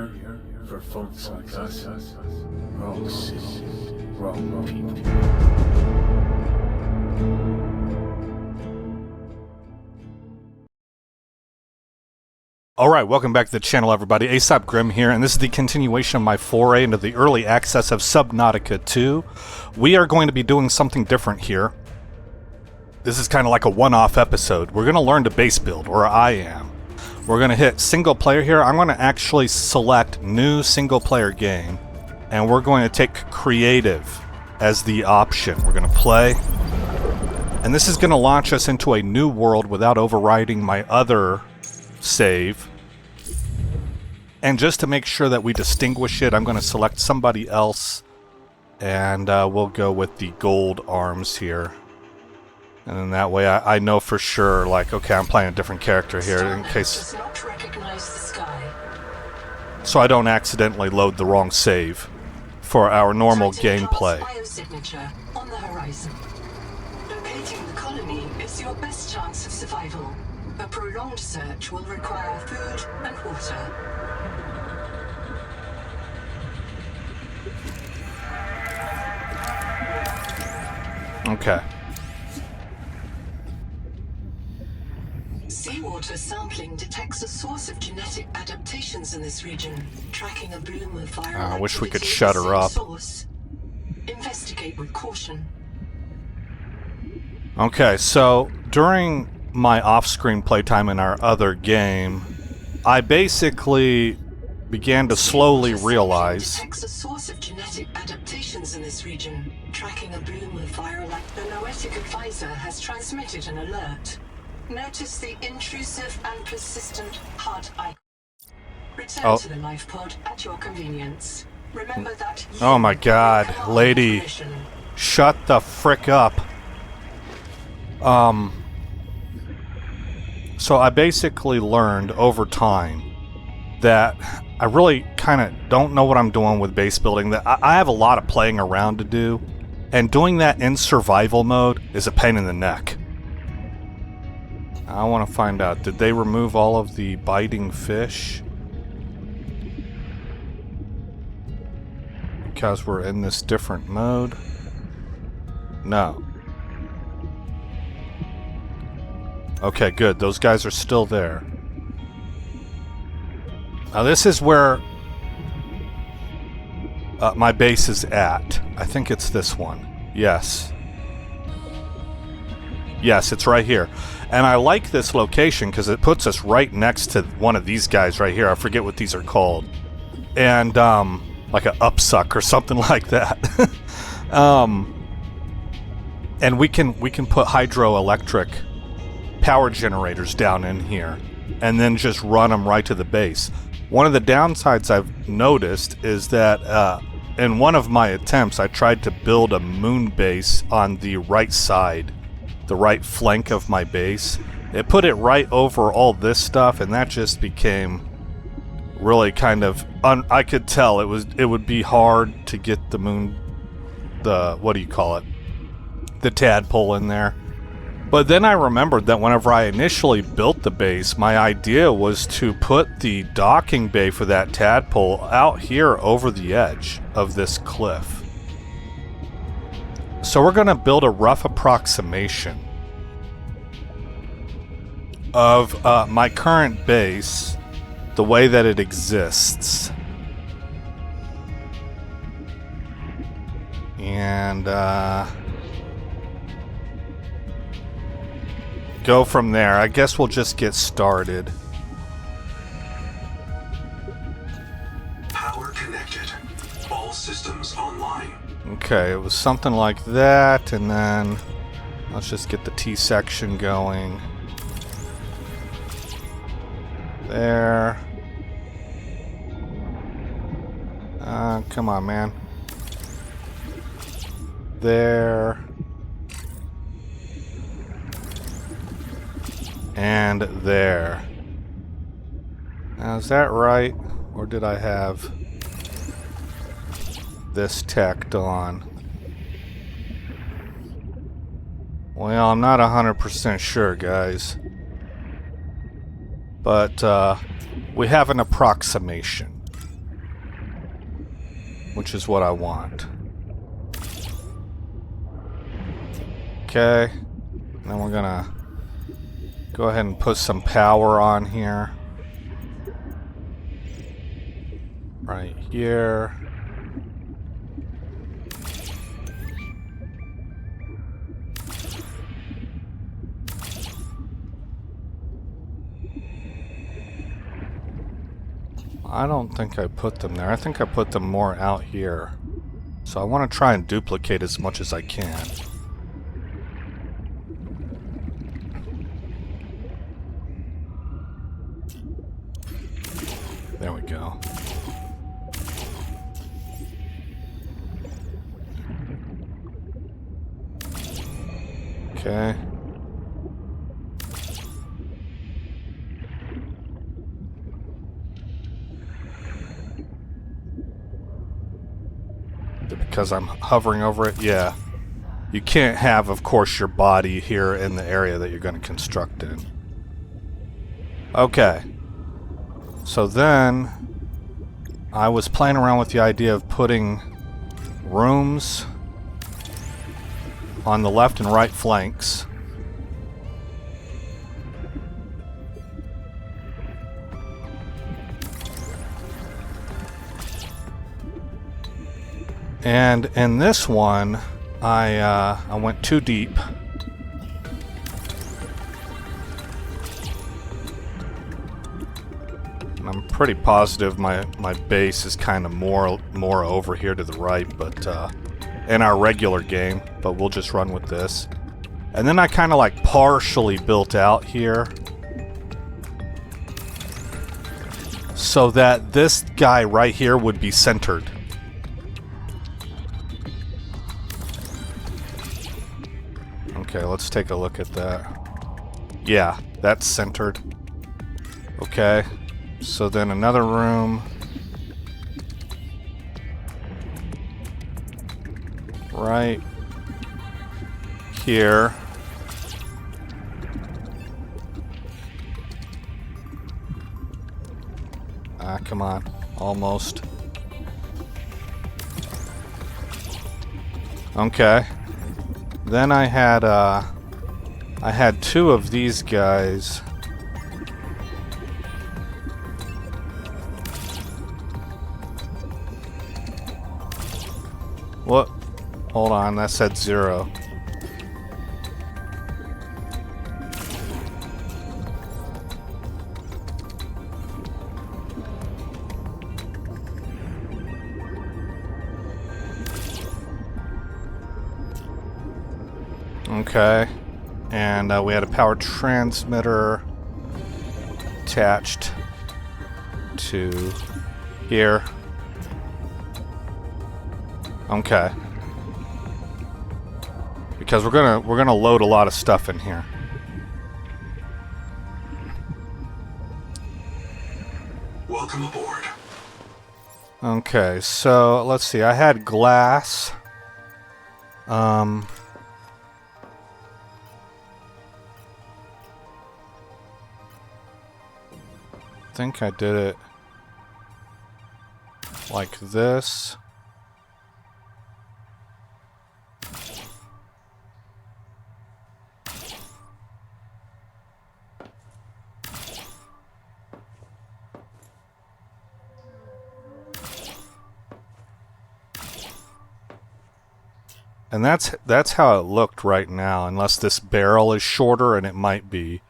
here for folks like us. Wrong city, wrong people. Alright, welcome back to the channel, everybody. Aesop Grim here, and this is the continuation of my foray into the early access of Subnautica 2. We are going to be doing something different here. This is kind of like a one-off episode. We're going to learn to base build, or I am. We're going to hit single player here. I'm going to actually select new single player game, and we're going to take creative as the option. We're going to play, and this is going to launch us into a new world without overriding my other save. And just to make sure that we distinguish it, I'm going to select somebody else, and we'll go with the gold arms here. And then that way I know for sure, like, okay, I'm playing a different character here in case, so I don't accidentally load the wrong save for our normal gameplay. On the horizon. Locating the colony is your best chance of survival. A prolonged search will require food and water. Okay. Seawater sampling detects a source of genetic adaptations in this region, tracking a bloom of viral I wish we could activity shut at the her same up. source. Investigate with caution. Okay, so during my off-screen playtime in our other game, I basically began to slowly realize detects a source of genetic adaptations in this region, tracking a bloom of viral The Noetic advisor has transmitted an alert. Notice the intrusive and persistent HUD icon. Return to the life pod at your convenience. Remember that oh my god, lady, shut the frick up. So I basically learned over time that I really kind of don't know what I'm doing with base building. That I have a lot of playing around to do, and doing that in survival mode is a pain in the neck. I want to find out, did they remove all of the biting fish? Because we're in this different mode? No. Okay, good. Those guys are still there. Now this is where my base is at. I think it's this one. Yes. Yes, it's right here. And I like this location because it puts us right next to one of these guys right here. I forget what these are called. And, like a upsuck or something like that. And we can put hydroelectric power generators down in here and then just run them right to the base. One of the downsides I've noticed is that in one of my attempts I tried to build a moon base on the right side, the right flank of my base. It put it right over all this stuff, and that just became really kind of I could tell it would be hard to get the moon, what do you call it, the tadpole in there. But then I remembered that whenever I initially built the base, my idea was to put the docking bay for that tadpole out here over the edge of this cliff. So we're going to build a rough approximation of my current base, the way that it exists. And go from there. I guess we'll just get started. Power connected. All systems online. Okay, it was something like that, and then let's just get the T section going. There. Come on, man. There. And there. Now, is that right? Or did I have this tacked on? Well, I'm not 100% sure, guys. But, we have an approximation. which is what I want. Okay. Then we're gonna go ahead and put some power on here. Right here. I don't think I put them there. I think I put them more out here. So I want to try and duplicate as much as I can. There we go. Okay. Because I'm hovering over it? Yeah. You can't have, of course, your body here in the area that you're going to construct in. Okay. So then, I was playing around with the idea of putting rooms on the left and right flanks. And in this one, I went too deep. And I'm pretty positive my base is kind of more over here to the right, but in our regular game. But we'll just run with this. And then I kind of like partially built out here, so that this guy right here would be centered. Okay, let's take a look at that. Yeah, that's centered. Okay, so then another room. Right here. Ah, come on. Almost. Okay. Then I had two of these guys. What? Hold on, that said 0. Okay, and we had a power transmitter attached to here. Okay, because we're gonna load a lot of stuff in here. Welcome aboard. Okay, so let's see. I had glass. I think I did it like this. And that's how it looked right now, unless this barrel is shorter, and it might be.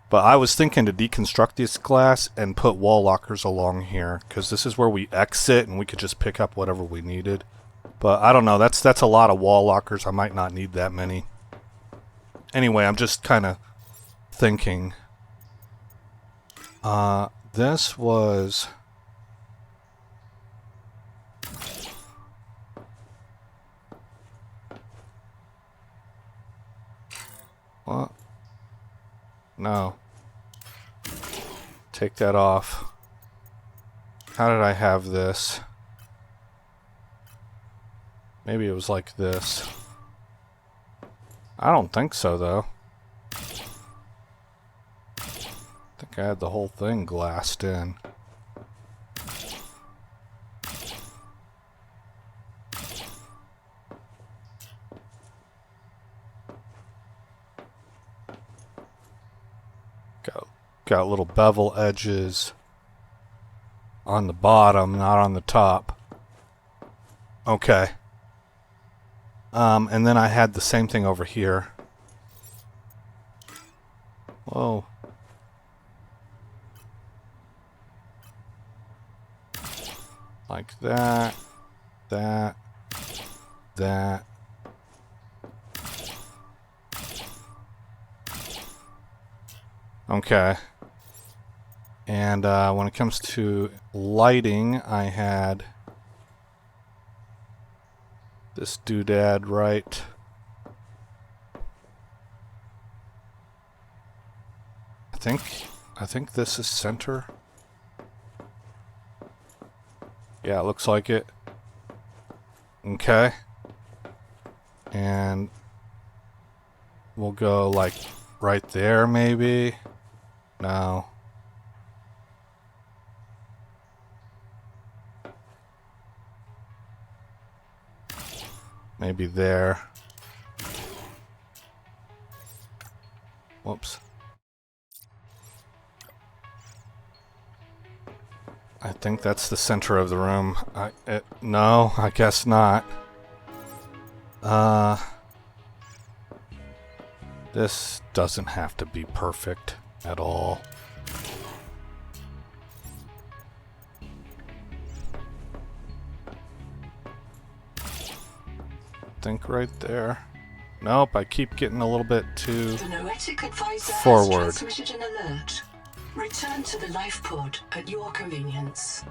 But I was thinking to deconstruct this glass and put wall lockers along here, because this is where we exit and we could just pick up whatever we needed. But I don't know, that's a lot of wall lockers. I might not need that many. Anyway, I'm just kind of thinking. This was... What? No. Take that off. How did I have this? Maybe it was like this. I don't think so, though. I think I had the whole thing glassed in. got little bevel edges on the bottom, not on the top. Okay. And then I had the same thing over here. Whoa. Like that, that. Okay. And when it comes to lighting, I had this doodad right. I think this is center. Yeah, it looks like it. Okay. And we'll go like right there maybe. No. Maybe there. Whoops. I think that's the center of the room. No, I guess not. This doesn't have to be perfect at all. Think right there. Nope, I keep getting a little bit too The Noetic advisor forward. has transmitted an alert. Return to the life pod at your convenience.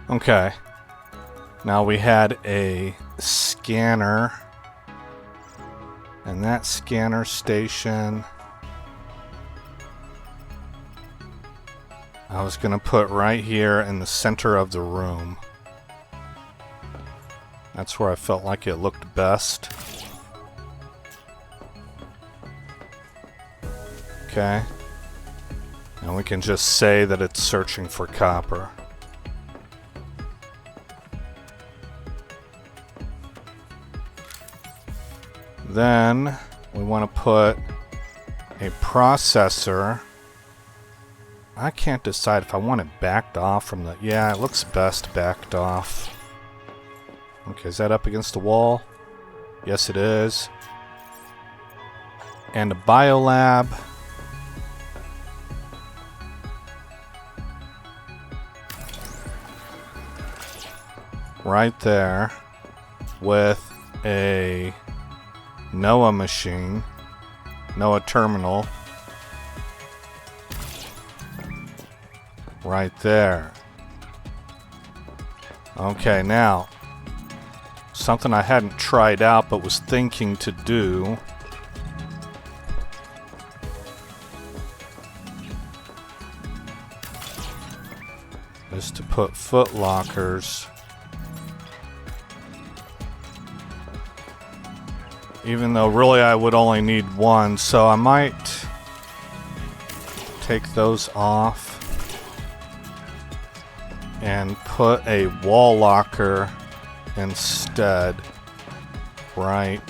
Okay. Now we had a scanner. And that scanner station I was gonna put right here in the center of the room. That's where I felt like it looked best. Okay. And we can just say that it's searching for copper. Then we want to put a processor. I can't decide if I want it backed off from the... Yeah, it looks best backed off. Okay, is that up against the wall? Yes, it is. And a biolab. Right there. With a NOAA machine. NOAA terminal. Right there. Okay, now something I hadn't tried out but was thinking to do is to put foot lockers, even though really I would only need one, so I might take those off and put a wall locker instead. Right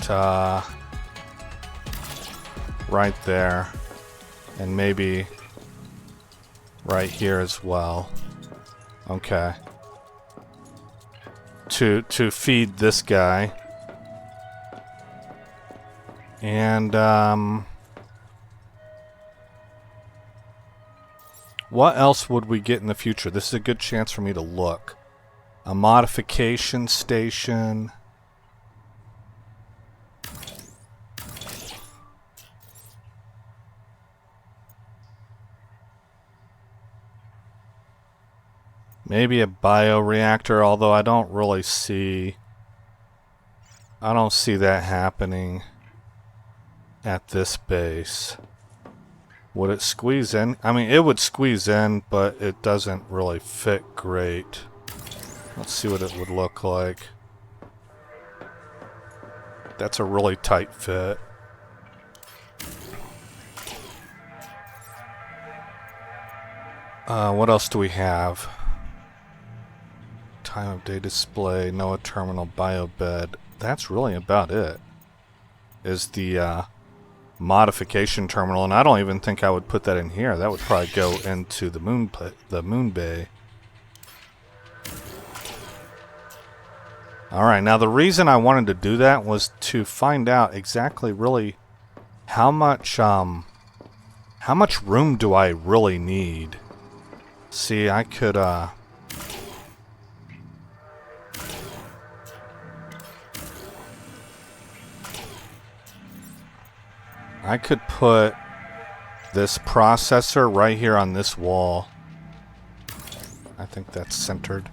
there. And maybe right here as well. Okay. To feed this guy. And what else would we get in the future? This is a good chance for me to look. A modification station. Maybe a bioreactor, although I don't really see... I don't see that happening at this base. Would it squeeze in? I mean, it would squeeze in, but it doesn't really fit great. Let's see what it would look like. That's a really tight fit. What else do we have? Time of day display, NOAA terminal, biobed. That's really about it. Is the modification terminal, and I don't even think I would put that in here. That would probably go into the moon bay. All right, now the reason I wanted to do that was to find out exactly really how much room do I really need. See, I could put this processor right here on this wall. I think that's centered.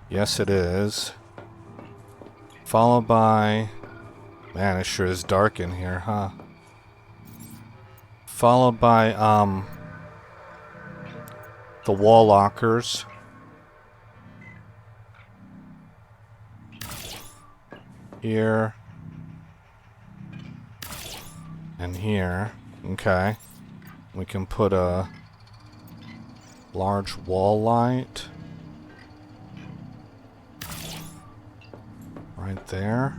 Yes, it is. Followed by... Man, it sure is dark in here, huh? Followed by, the wall lockers. Here. And here. Okay. We can put a large wall light right there.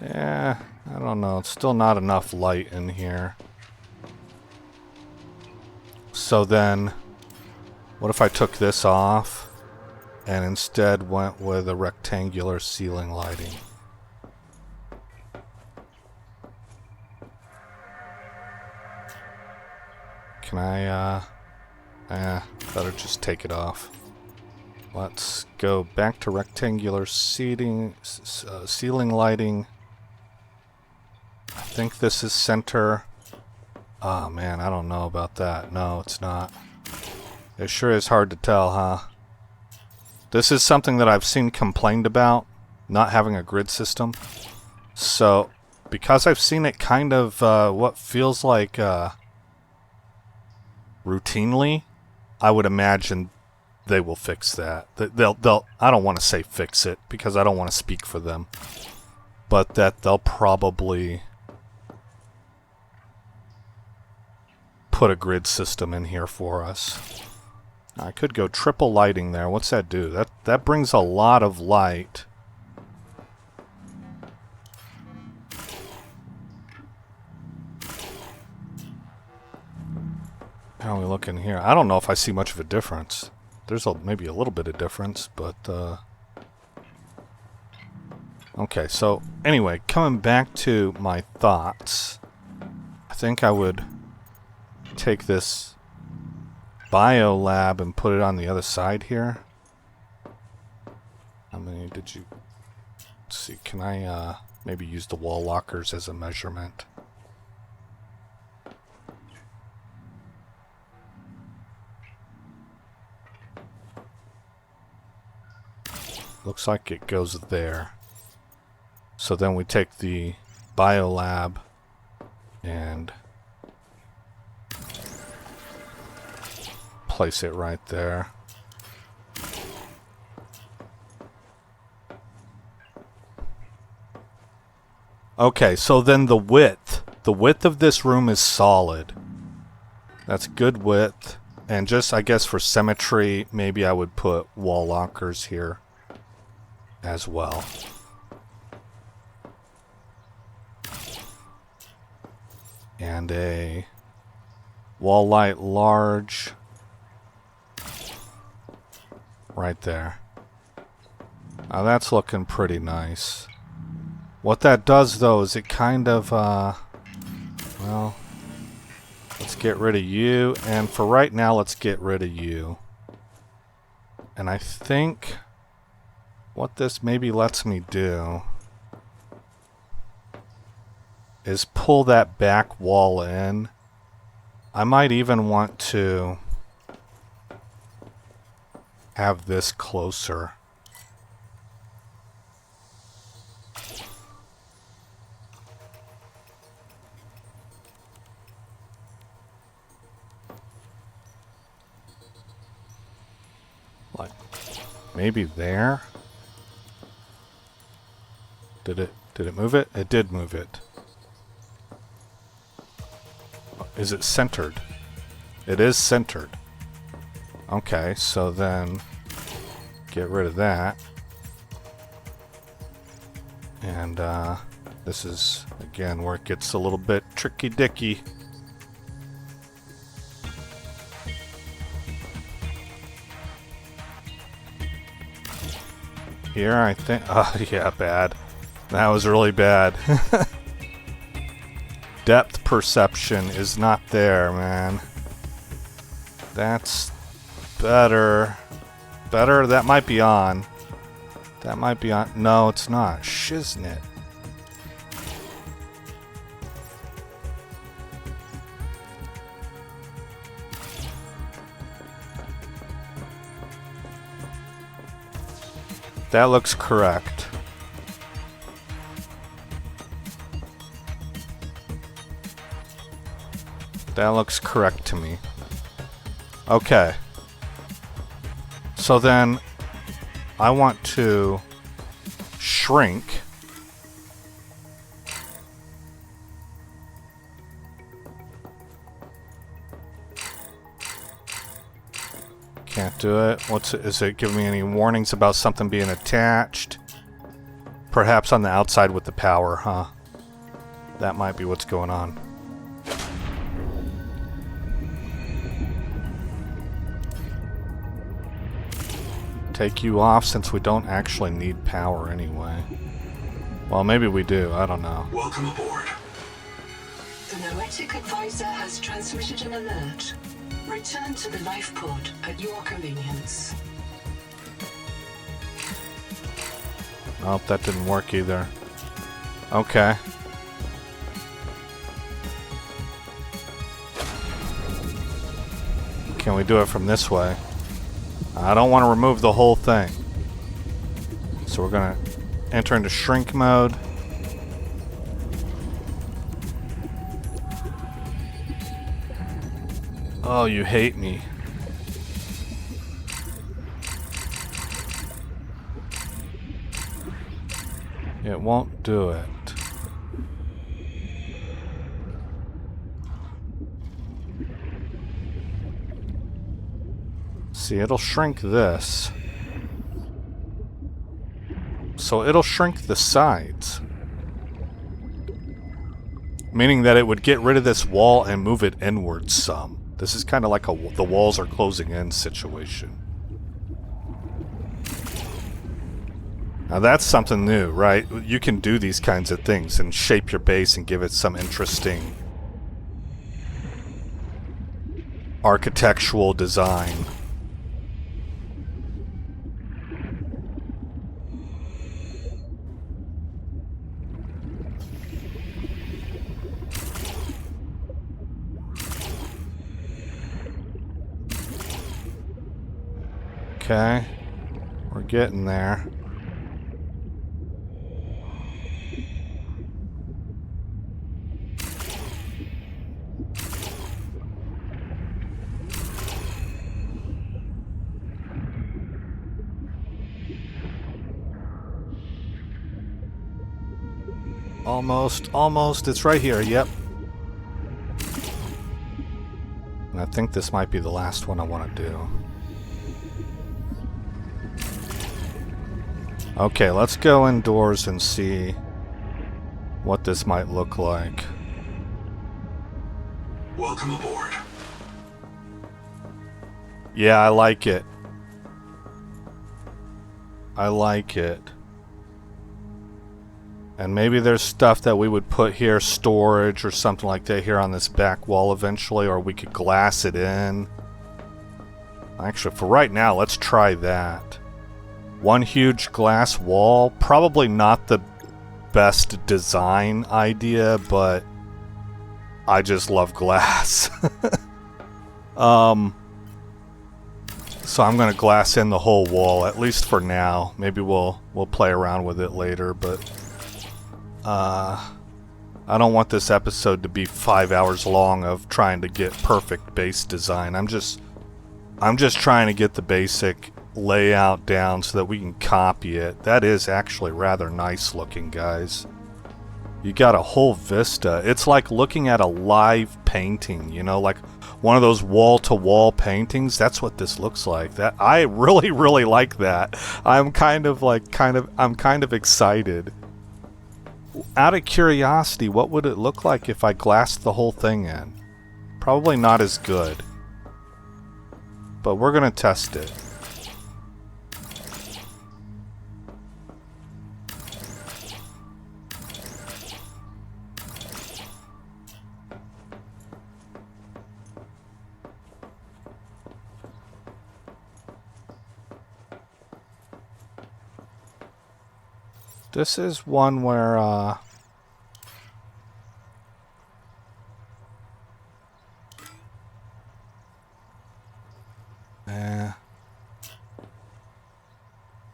Yeah, I don't know. It's still not enough light in here. So then, what if I took this off and instead went with a rectangular ceiling lighting? Can I, better just take it off. Let's go back to rectangular ceiling lighting. I think this is center. Oh man, I don't know about that. No, it's not. It sure is hard to tell, huh? This is something that I've seen complained about, not having a grid system. So, because I've seen it kind of, what feels like, routinely, I would imagine they will fix that. They'll I don't want to say fix it because I don't want to speak for them, but that they'll probably put a grid system in here for us. I could go triple lighting there. What's that do? That brings a lot of light. How are we looking here? I don't know if I see much of a difference. There's maybe a little bit of difference, but okay, so anyway, coming back to my thoughts, I think I would take this bio lab and put it on the other side here. How many did you... Let's see, can I maybe use the wall lockers as a measurement? Looks like it goes there. So then we take the biolab and place it right there. Okay, so then the width of this room is solid. That's good width. And just, I guess, for symmetry, maybe I would put wall lockers here as well. And a wall light large right there. Now that's looking pretty nice. What that does though is it kind of well, let's get rid of you, and for right now let's get rid of you. And I think what this maybe lets me do is pull that back wall in. I might even want to have this closer. Like maybe there? Did it move it? It did move it. Is it centered? It is centered. Okay, so then get rid of that. And this is, again, where it gets a little bit tricky-dicky. Here, I think... Oh, yeah, bad. That was really bad. Depth perception is not there, man. That's better. Better? That might be on. That might be on. No, it's not. Shiznit. That looks correct. That looks correct to me. Okay. So then I want to shrink. Can't do it. Is it giving me any warnings about something being attached? Perhaps on the outside with the power, huh? That might be what's going on. Take you off since we don't actually need power anyway. Well, maybe we do. I don't know. Welcome aboard. The Noetic Advisor has transmitted an alert. Return to the life pod at your convenience. Nope, that didn't work either. Okay. Can we do it from this way? I don't want to remove the whole thing. So we're going to enter into shrink mode. Oh, you hate me. It won't do it. See, it'll shrink this. So it'll shrink the sides. Meaning that it would get rid of this wall and move it inwards some. This is kind of like the walls are closing in situation. Now that's something new, right? You can do these kinds of things and shape your base and give it some interesting architectural design. Okay, we're getting there. Almost, it's right here, yep. And I think this might be the last one I want to do. Okay, let's go indoors and see what this might look like. Welcome aboard. Yeah, I like it. I like it. And maybe there's stuff that we would put here, storage or something like that here on this back wall eventually, or we could glass it in. Actually, for right now, let's try that. One huge glass wall, probably not the best design idea, but I just love glass. So I'm gonna glass in the whole wall, at least for now. Maybe we'll play around with it later, but I don't want this episode to be 5 hours long of trying to get perfect base design. I'm just trying to get the basic layout down so that we can copy it. That is actually rather nice looking, guys. You got a whole vista. It's like looking at a live painting, you know, like one of those wall-to-wall paintings. That's what this looks like. That I really, really like that. I'm kind of excited. Out of curiosity, what would it look like if I glassed the whole thing in? Probably not as good. But we're gonna test it. This is one where,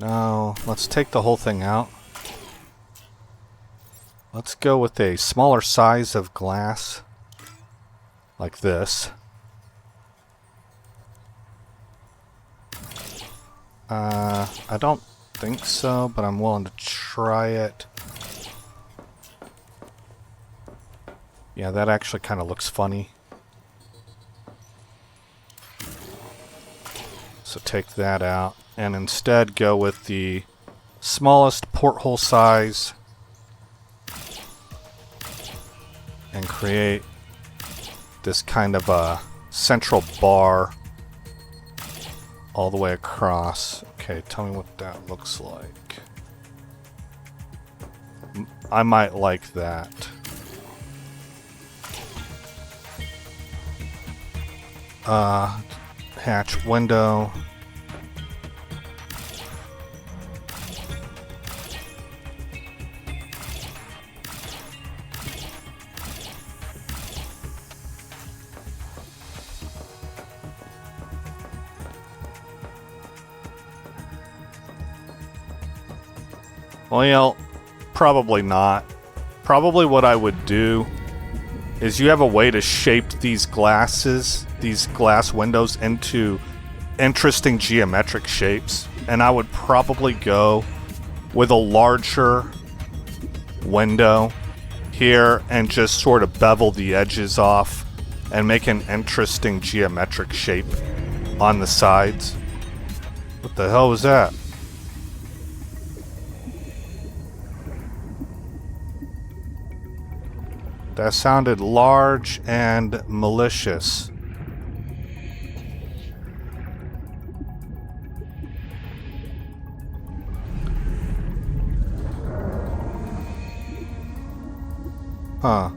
no, let's take the whole thing out. Let's go with a smaller size of glass, like this. I don't think so, but I'm willing to try it. Yeah, that actually kind of looks funny. So take that out and instead go with the smallest porthole size and create this kind of a central bar all the way across. Okay, tell me what that looks like. I might like that. Hatch window. Well, probably not. Probably what I would do is you have a way to shape these glass windows into interesting geometric shapes, and I would probably go with a larger window here and just sort of bevel the edges off and make an interesting geometric shape on the sides. What the hell was that? That sounded large and malicious. Huh.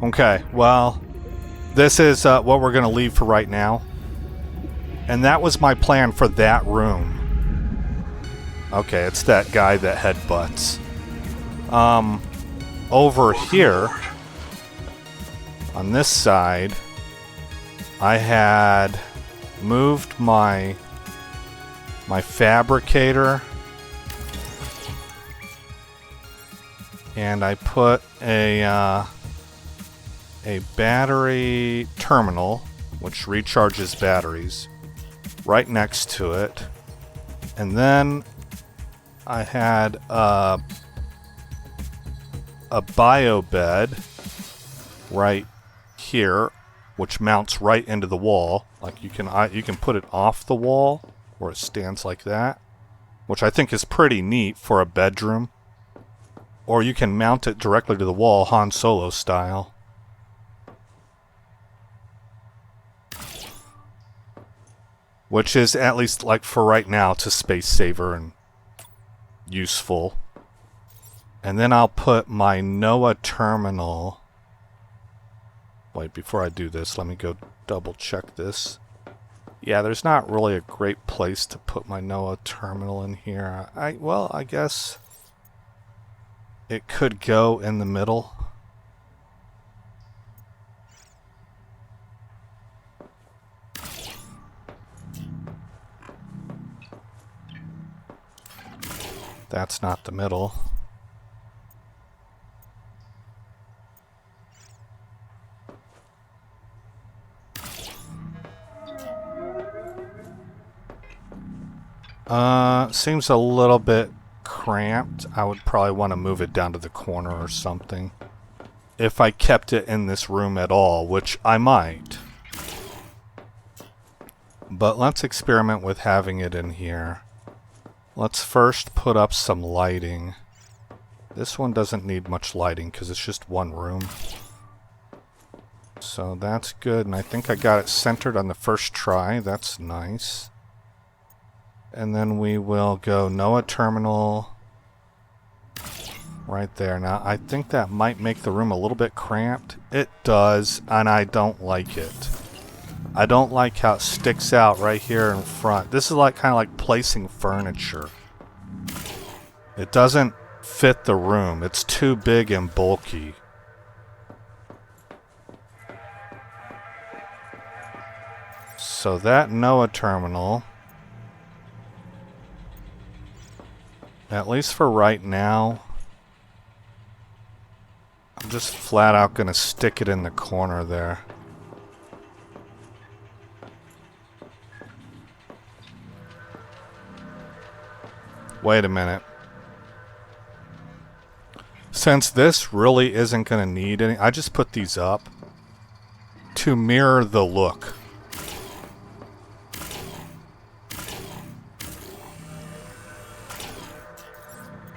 Okay, well, this is what we're going to leave for right now. And that was my plan for that room. Okay, it's that guy that headbutts. Over here, on this side, I had moved my fabricator, and I put a battery terminal, which recharges batteries, right next to it, and then I had a bio bed right here, which mounts right into the wall. Like you can put it off the wall where it stands like that, which I think is pretty neat for a bedroom. Or you can mount it directly to the wall, Han Solo style. Which is, at least like for right now, it's a space saver and useful. And then I'll put my NOAA terminal. Wait, before I do this, let me go double check this. Yeah, there's not really a great place to put my NOAA terminal in here. Well, I guess it could go in the middle. That's not the middle. Seems a little bit cramped. I would probably want to move it down to the corner or something. If I kept it in this room at all, which I might. But let's experiment with having it in here. Let's first put up some lighting. This one doesn't need much lighting because it's just one room. So that's good, and I think I got it centered on the first try. That's nice. And then we will go NOAA terminal right there. Now, I think that might make the room a little bit cramped. It does, and I don't like it. I don't like how it sticks out right here in front. This is like kind of like placing furniture. It doesn't fit the room. It's too big and bulky. So that NOAA terminal, at least for right now, I'm just flat out gonna stick it in the corner there. Wait a minute. Since this really isn't gonna need any, I just put these up to mirror the look.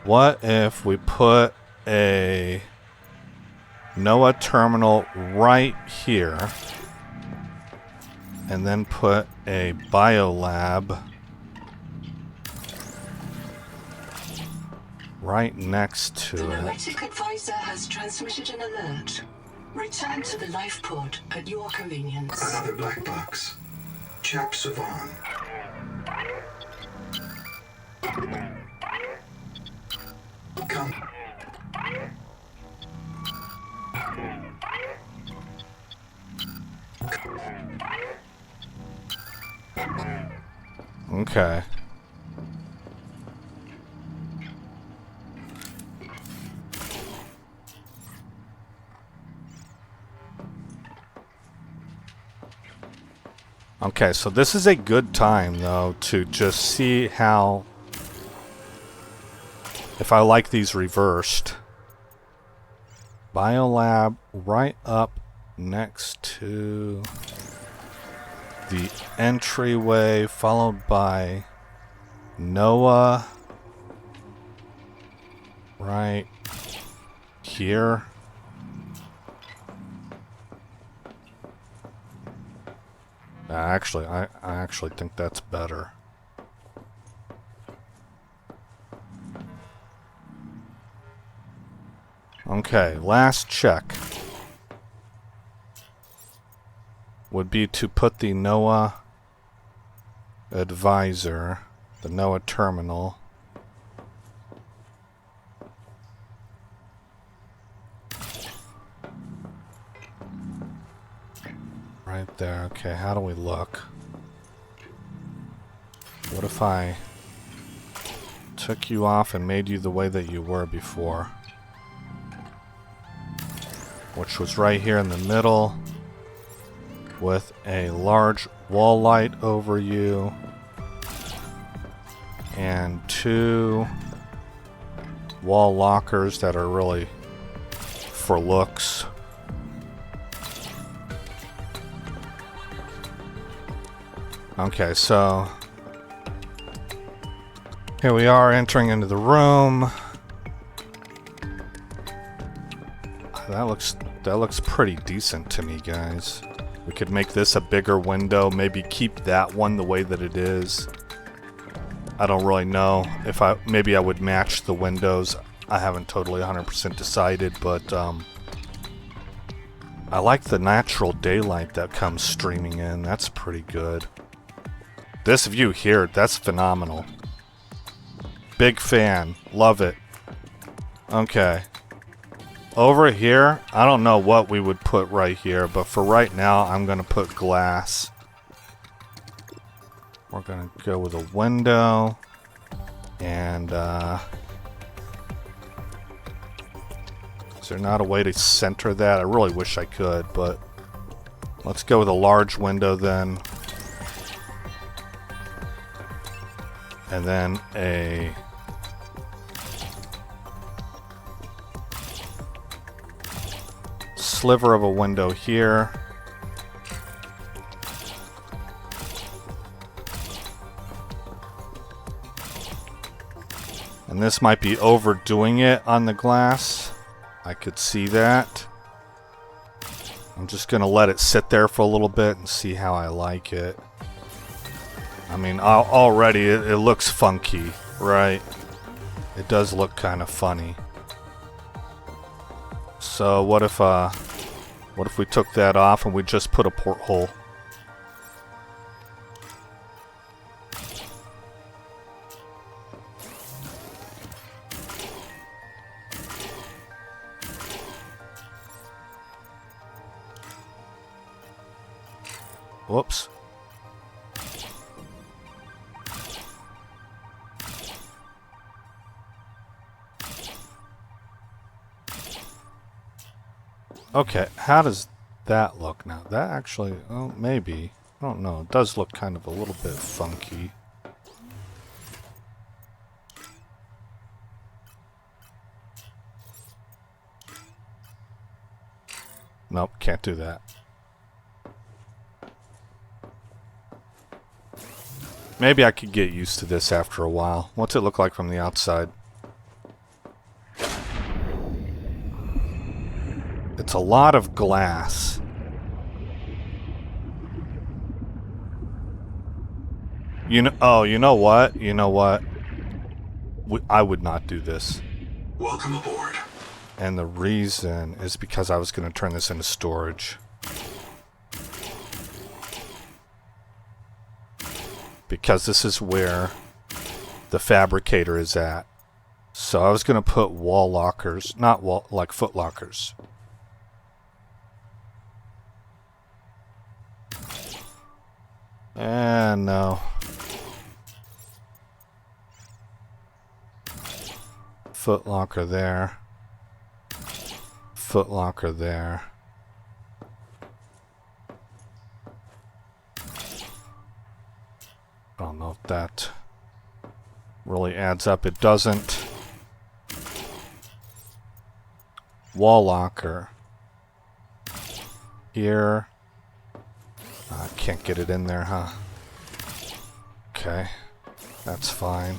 What if we put a NOAA terminal right here and then put a biolab right next to The it? Noetic advisor has transmitted an alert. Return to the life pod at your convenience. Another black box. Chap Savan. Come. Okay. Okay, so this is a good time, though, to just see how... if I like these reversed. Biolab right up next to the entryway, followed by NOAA right here. Actually, I actually think that's better. Okay, last check would be to put the NOAA advisor, the NOAA terminal, right there. Okay, how do we look? What if I took you off and made you the way that you were before? Which was right here in the middle with a large wall light over you and two wall lockers that are really for looks. Okay, so here we are entering into the room. That looks pretty decent to me, guys. We could make this a bigger window, maybe keep that one the way that it is. I don't really know if maybe I would match the windows. I haven't totally 100% decided, but I like the natural daylight that comes streaming in. That's pretty good. This view here, that's phenomenal. Big fan. Love it. Okay. Over here, I don't know what we would put right here, but for right now, I'm going to put glass. We're going to go with a window. And, is there not a way to center that? I really wish I could, but let's go with a large window then. And then a sliver of a window here. And this might be overdoing it on the glass. I could see that. I'm just going to let it sit there for a little bit and see how I like it. I mean, already it looks funky, right? It does look kind of funny. So what if we took that off and we just put a porthole? Whoops. Okay, how does that look now? That actually, oh, maybe. I don't know. It does look kind of a little bit funky. Nope, can't do that. Maybe I could get used to this after a while. What's it look like from the outside? It's a lot of glass. You know, oh, you know what? You know what? I would not do this. Welcome aboard. And the reason is because I was going to turn this into storage. Because this is where the fabricator is at. So I was going to put wall lockers, not wall, like foot lockers. And no. Foot locker there. Foot locker there. I don't know if that really adds up. It doesn't. Wall locker. Here. I can't get it in there, huh? Okay. That's fine.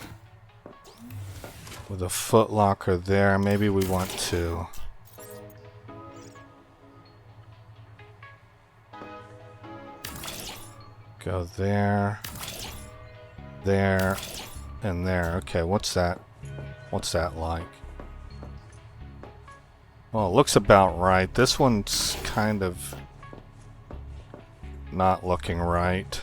With a foot locker there, maybe we want to. Go there. There and there. Okay, what's that? What's that like? Well, it looks about right. This one's kind of not looking right.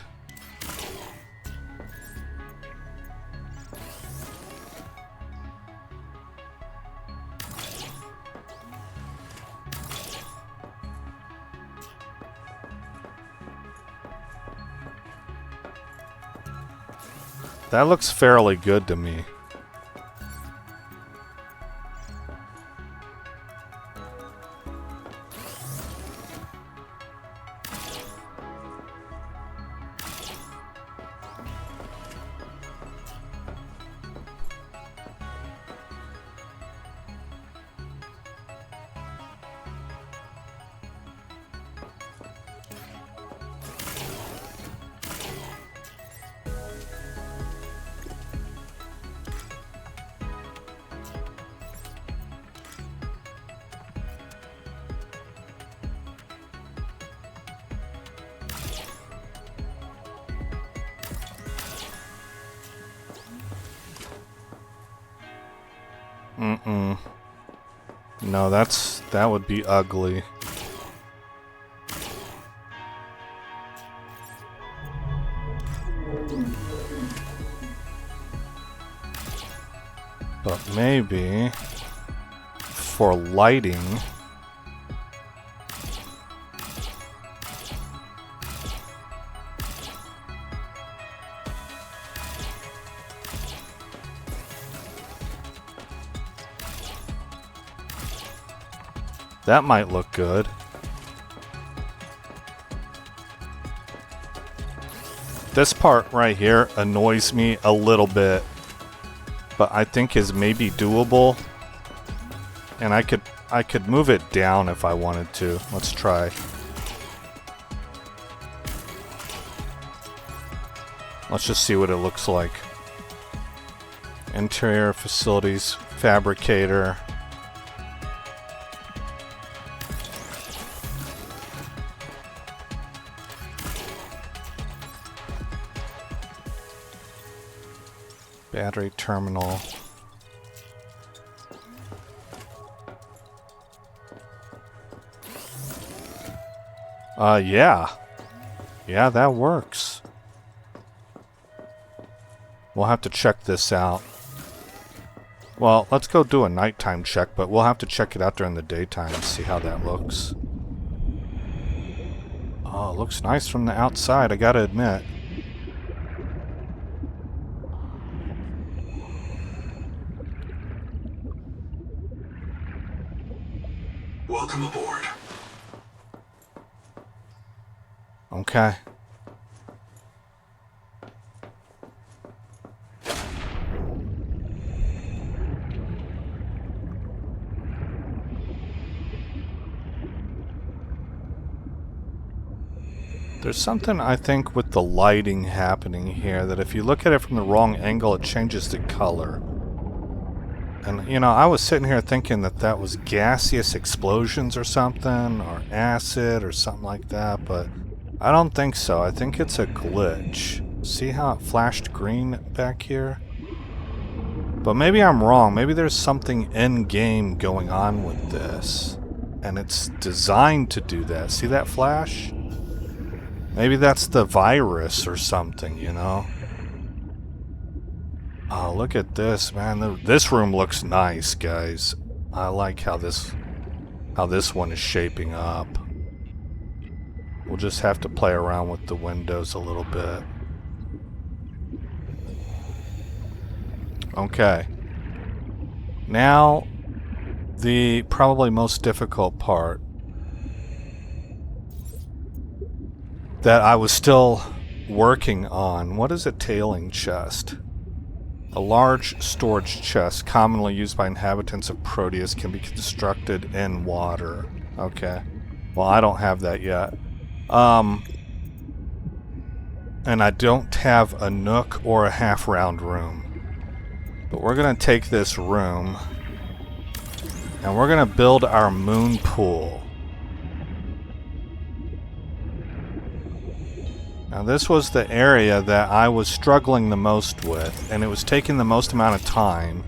That looks fairly good to me. No, that would be ugly. But maybe for lighting, that might look good. This part right here annoys me a little bit, but I think is maybe doable. And I could I could move it down if I wanted to. Let's try. Let's just see what it looks like. Interior facilities, fabricator. Battery terminal. Yeah. Yeah, that works. We'll have to check this out. Well, let's go do a nighttime check, but we'll have to check it out during the daytime and see how that looks. Oh, it looks nice from the outside, I gotta admit. Welcome aboard. Okay. There's something, I think, with the lighting happening here, that if you look at it from the wrong angle, it changes the color. And, you know, I was sitting here thinking that that was gaseous explosions or something, or acid or something like that, but I don't think so. I think it's a glitch. See how it flashed green back here? But maybe I'm wrong. Maybe there's something in-game going on with this, and it's designed to do that. See that flash? Maybe that's the virus or something, you know? Oh, look at this, man. This room looks nice, guys. I like how this one is shaping up. We'll just have to play around with the windows a little bit. Okay. Now, the probably most difficult part that I was still working on. What is a tailing chest? A large storage chest commonly used by inhabitants of Proteus can be constructed in water. Okay. Well, I don't have that yet. And I don't have a nook or a half-round room. But we're going to take this room and we're going to build our moon pool. Now this was the area that I was struggling the most with, and it was taking the most amount of time,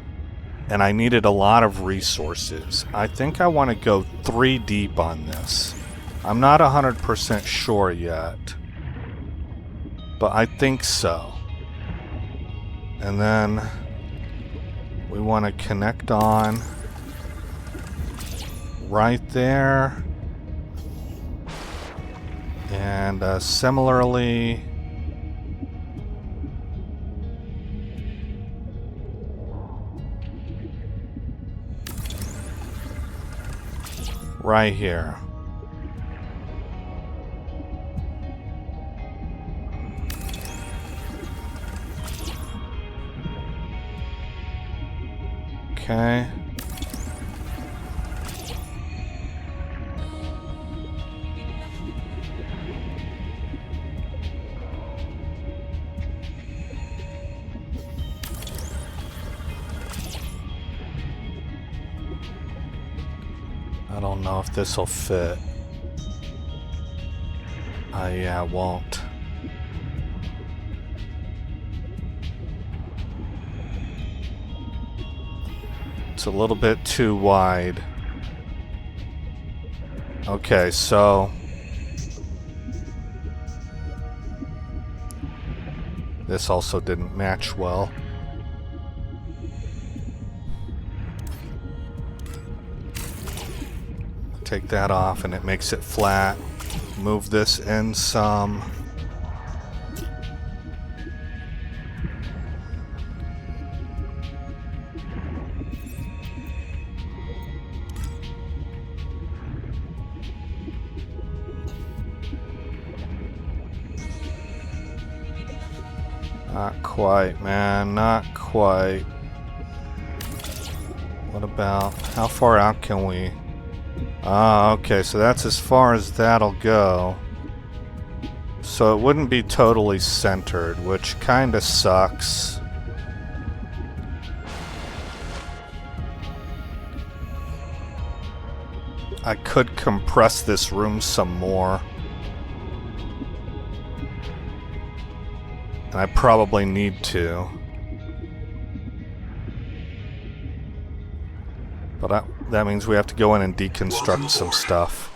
and I needed a lot of resources. I think I want to go 3 deep on this. I'm not 100% sure yet, but I think so. And then we want to connect on right there. And similarly, right here. Okay. I don't know if this will fit. Yeah, it won't. It's a little bit too wide. Okay, so this also didn't match well. Take that off and it makes it flat. Move this in some. Not quite, man, not quite. What about, how far out can we Ah, okay, so that's as far as that'll go. So it wouldn't be totally centered, which kinda sucks. I could compress this room some more. And I probably need to. But that means we have to go in and deconstruct some stuff.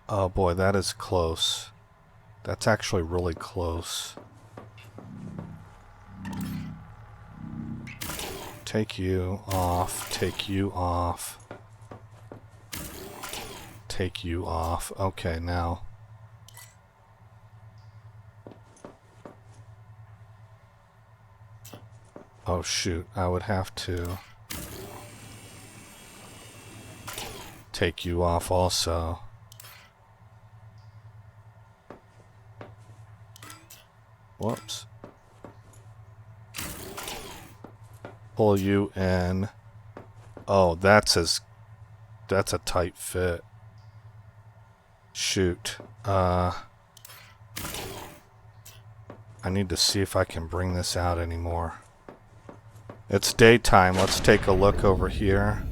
Oh boy, that is close. That's actually really close. Take you off, take you off. Take you off. Okay, now. Oh shoot, I would have to take you off also. Whoops. Pull you in. Oh, that's a tight fit. Shoot. I need to see if I can bring this out anymore. It's daytime. Let's take a look over here.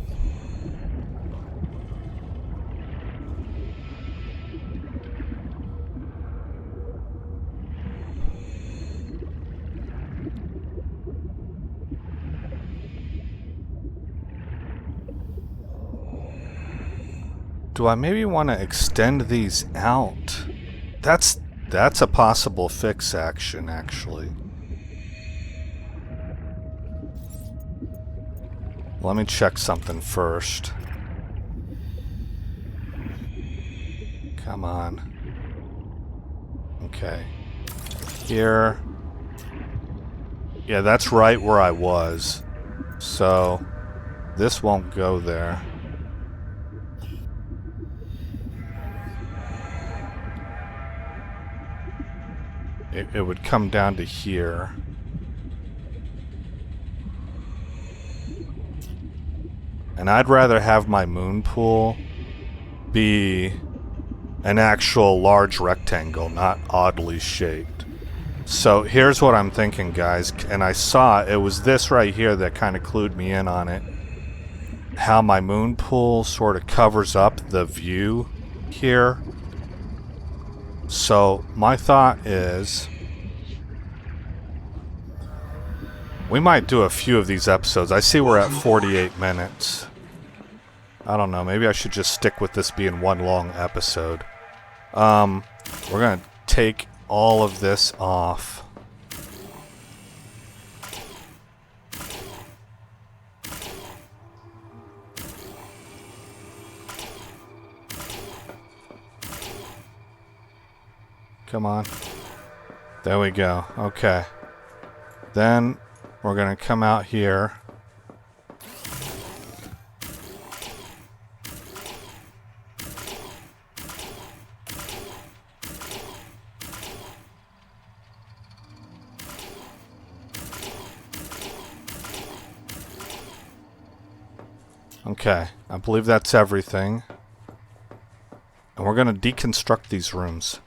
Do I maybe want to extend these out? That's a possible fix action, actually. Let me check something first. Come on. Okay. Here. Yeah, that's right where I was. So, this won't go there. It would come down to here. And I'd rather have my moon pool be an actual large rectangle, not oddly shaped. So here's what I'm thinking, guys, and I saw it was this right here that kind of clued me in on it. How my moon pool sort of covers up the view here. So my thought is we might do a few of these episodes. I see we're at 48 minutes. I don't know, maybe I should just stick with this being one long episode. We're gonna take all of this off. Come on. There we go. Okay. Then we're gonna come out here. Okay, I believe that's everything. And we're gonna deconstruct these rooms.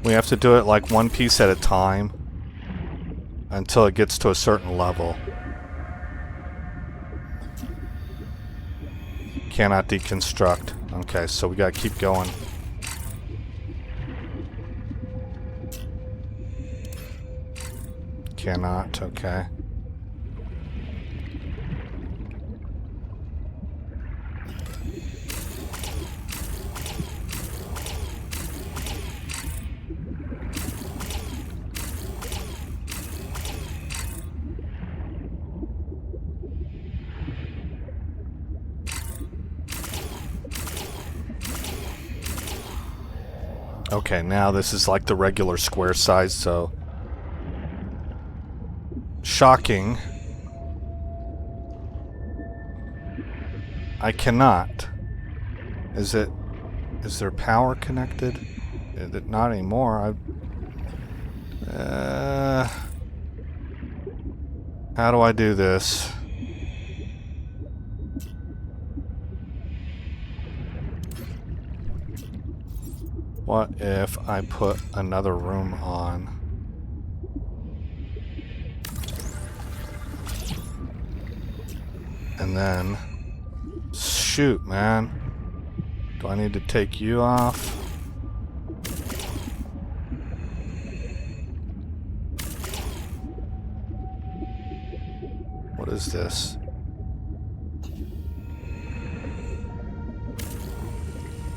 We have to do it like one piece at a time until it gets to a certain level. Cannot deconstruct. Okay, so we gotta keep going. Cannot, okay. Okay, now this is like the regular square size, so... Shocking. I cannot. Is there power connected? Not anymore. How do I do this? What if I put another room on? And then... Shoot, man. Do I need to take you off? What is this?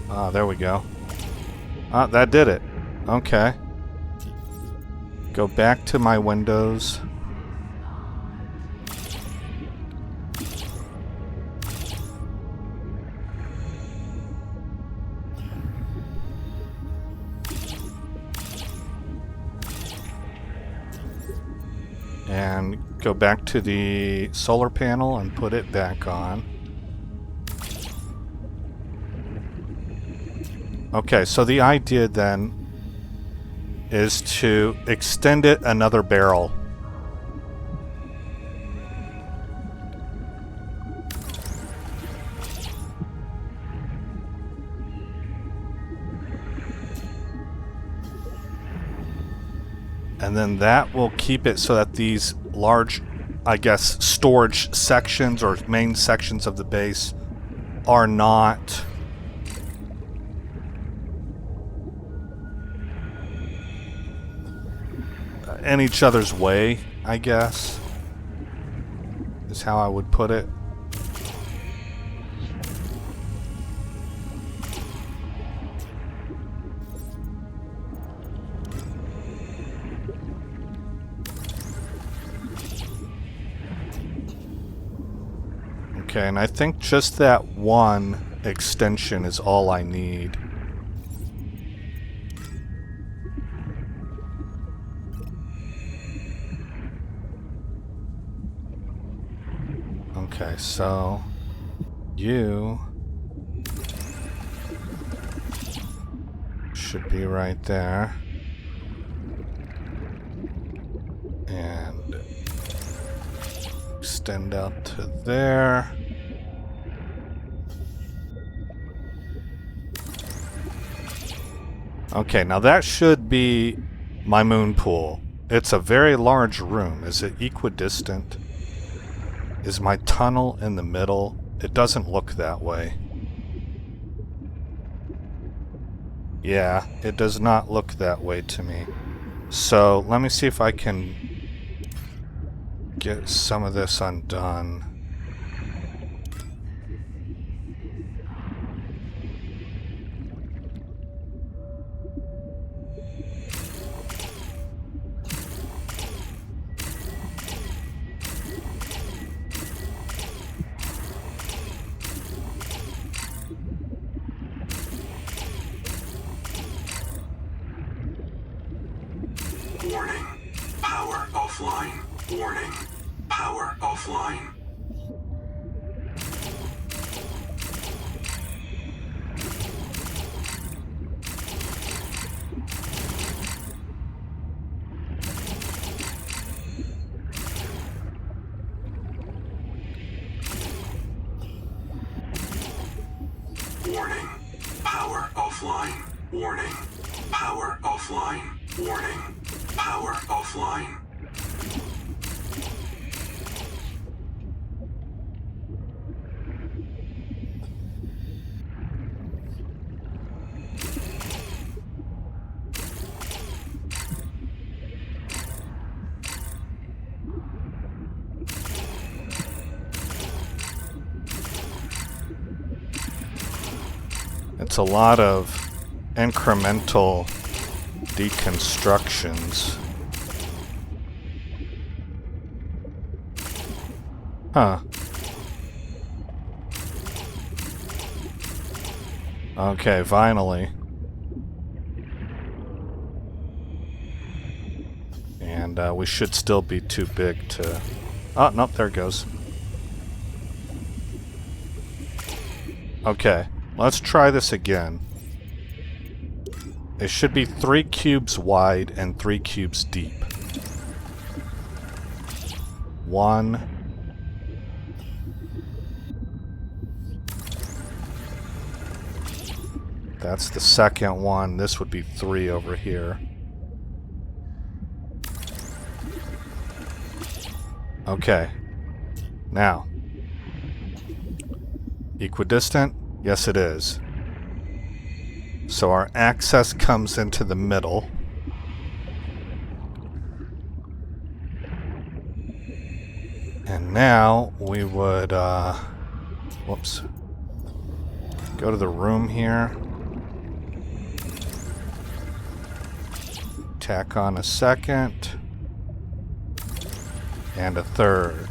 Ah, there we go. Ah, that did it. Okay. Go back to my windows. And go back to the solar panel and put it back on. Okay, so the idea then is to extend it another barrel. And then that will keep it so that these large, I guess, storage sections or main sections of the base are not in each other's way, I guess, is how I would put it. Okay, and I think just that one extension is all I need. Okay, so you should be right there. And extend out to there. Okay, now that should be my moon pool. It's a very large room. Is it equidistant? Is my tunnel in the middle? It doesn't look that way. Yeah, it does not look that way to me. So let me see if I can get some of this undone. Warning. Power offline. Warning. Power offline. Warning. Power offline. Warning. Power offline. Warning. Power offline. It's a lot of incremental deconstructions. Huh. Okay, finally. And we should still be too big to... Oh, nope, there it goes. Okay. Let's try this again. It should be 3 cubes wide and 3 cubes deep. 1. That's the second one. This would be 3 over here. Okay. Now. Equidistant? Yes, it is. So our access comes into the middle. And now we would, whoops. Go to the room here. Tack on a second. And a third.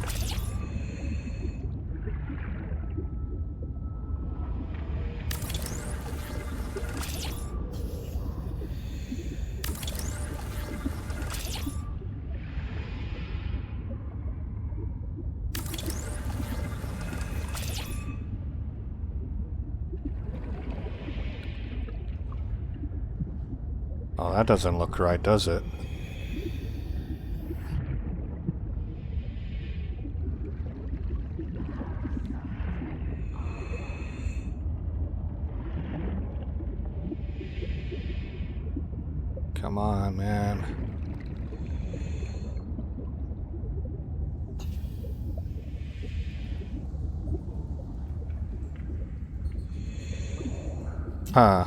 Oh, that doesn't look right, does it? Come on, man. Huh.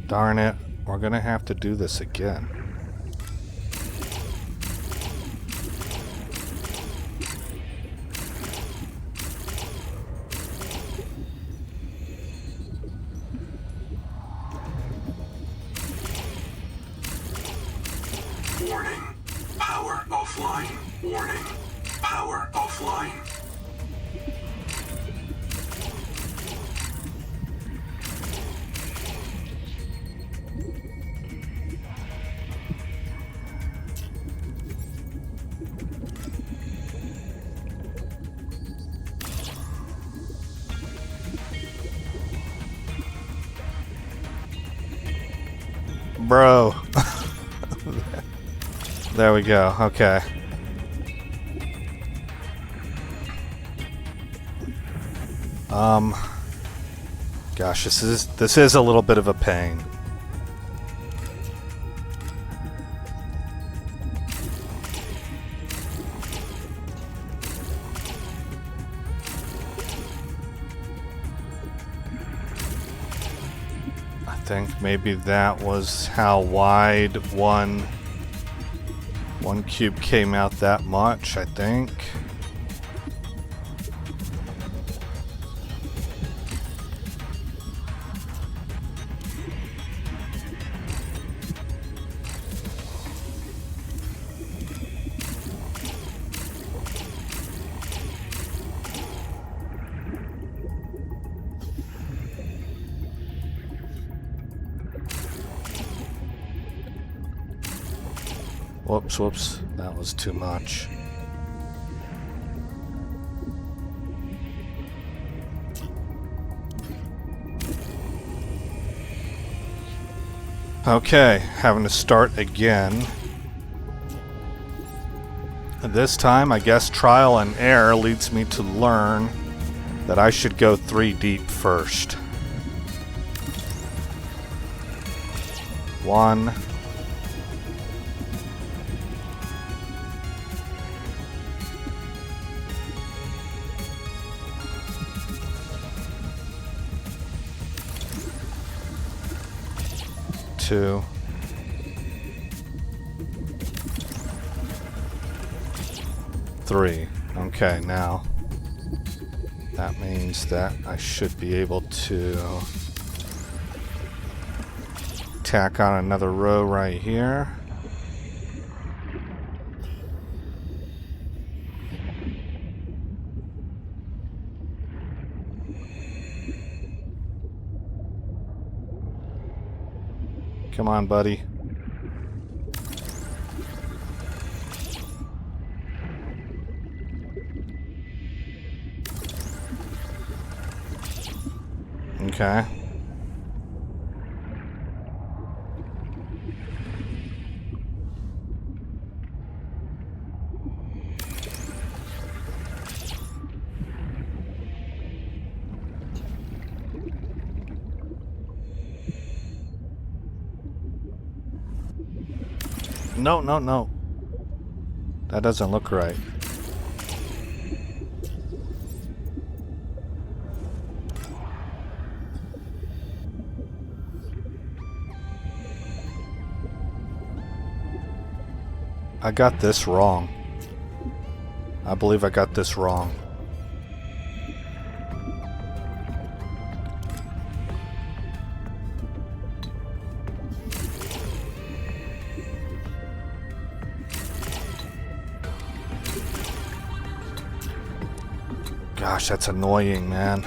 Darn it. We're gonna have to do this again. Warning. Power offline. Warning. Power offline. Bro. There we go. Okay. Gosh, this is a little bit of a pain. I think maybe that was how wide one cube came out that much, I think. Whoops, that was too much. Okay, having to start again. This time, I guess trial and error leads me to learn that I should go 3 deep first. 1. 2. 3. Okay, now that means that I should be able to tack on another row right here. Come on, buddy. Okay. No, no, no. That doesn't look right. I got this wrong. I believe I got this wrong. Gosh, that's annoying, man.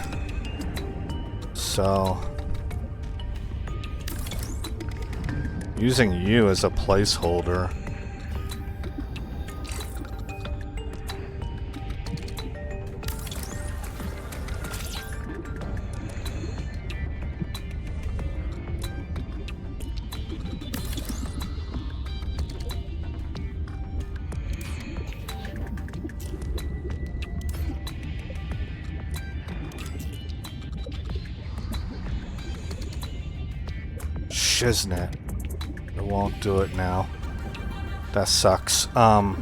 So, using you as a placeholder. Shiznit. It won't do it now. That sucks. I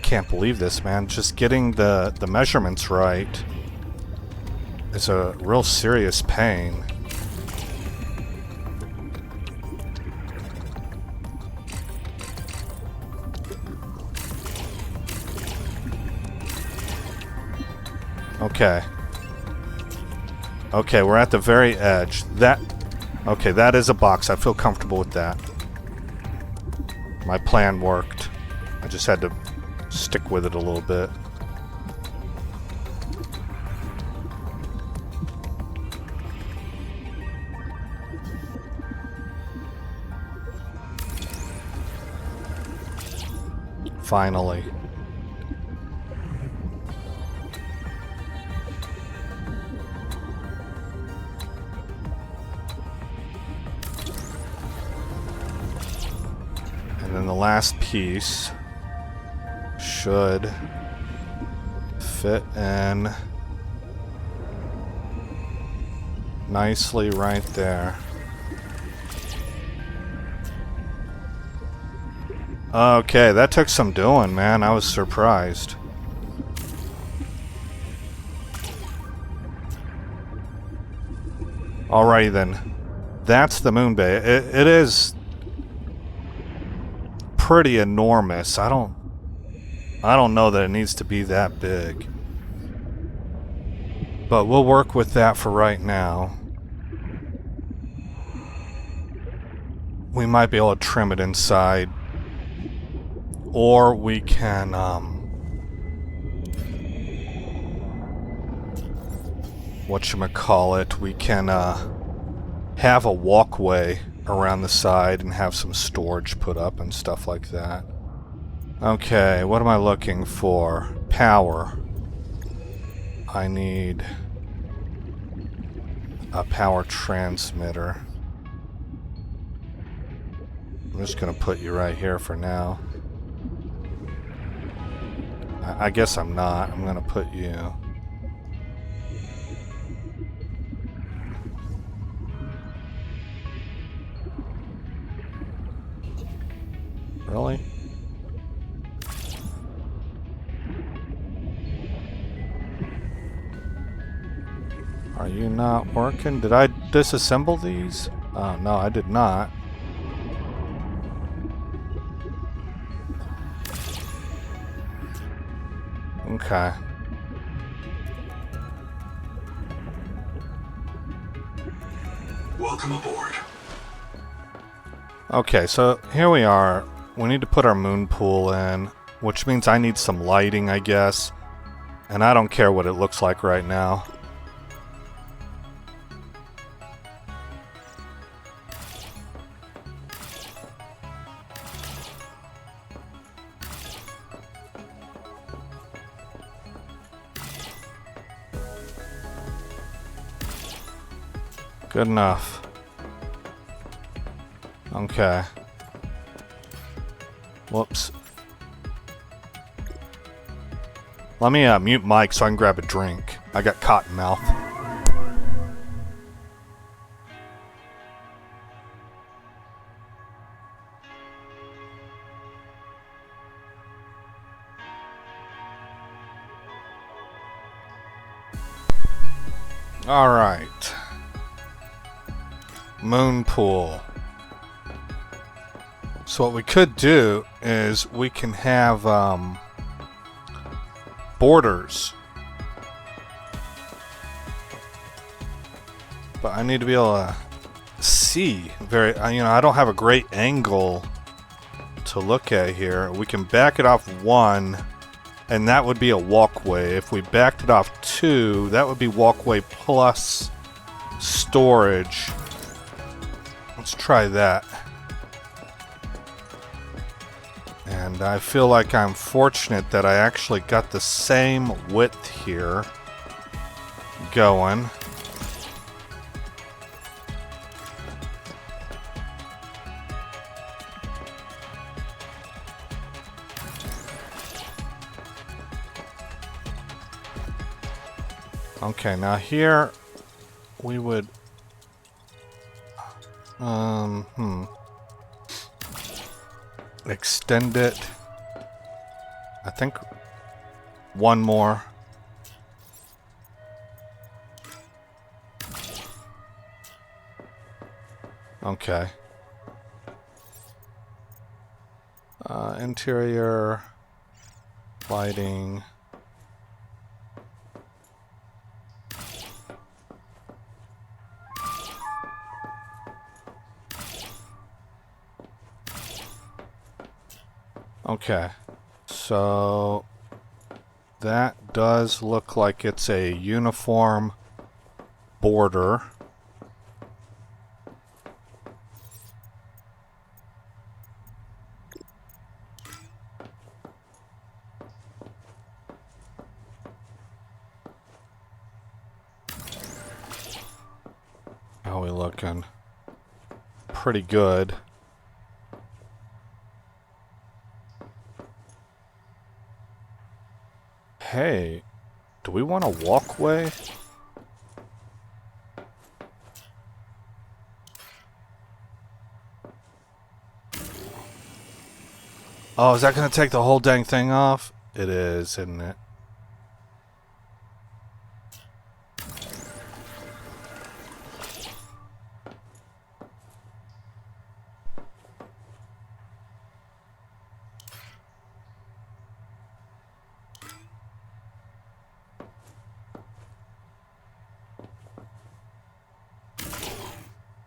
can't believe this, man. Just getting the measurements right is a real serious pain. Okay. Okay, we're at the very edge. Okay, that is a box. I feel comfortable with that. My plan worked. I just had to stick with it a little bit. Finally. And then the last piece should fit in nicely right there. Okay, that took some doing, man. I was surprised. Alrighty then. That's the moon bay. It is pretty enormous. I don't know that it needs to be that big. But we'll work with that for right now. We might be able to trim it inside. Or we can, whatchamacallit, we can, have a walkway around the side and have some storage put up and stuff like that. Okay, what am I looking for? Power. I need a power transmitter. I'm just gonna put you right here for now. I guess I'm not. I'm gonna put you... Really? Are you not working? Did I disassemble these? Oh, no, I did not. Okay. Welcome aboard. Okay, so here we are. We need to put our moon pool in, which means I need some lighting, I guess. And I don't care what it looks like right now. Good enough. Okay. Whoops. Let me mute Mike so I can grab a drink. I got cotton mouth. Alright. Moon pool. So what we could do is we can have borders. But I need to be able to see I don't have a great angle to look at here. We can back it off 1, and that would be a walkway. If we backed it off 2, that would be walkway plus storage. Let's try that. And I feel like I'm fortunate that I actually got the same width here going. Okay, now here we would extend it. I think 1 more. Okay. Interior lighting. Okay, so that does look like it's a uniform border. How are we looking? Pretty good. Hey, do we want a walkway? Oh, is that going to take the whole dang thing off? It is, isn't it?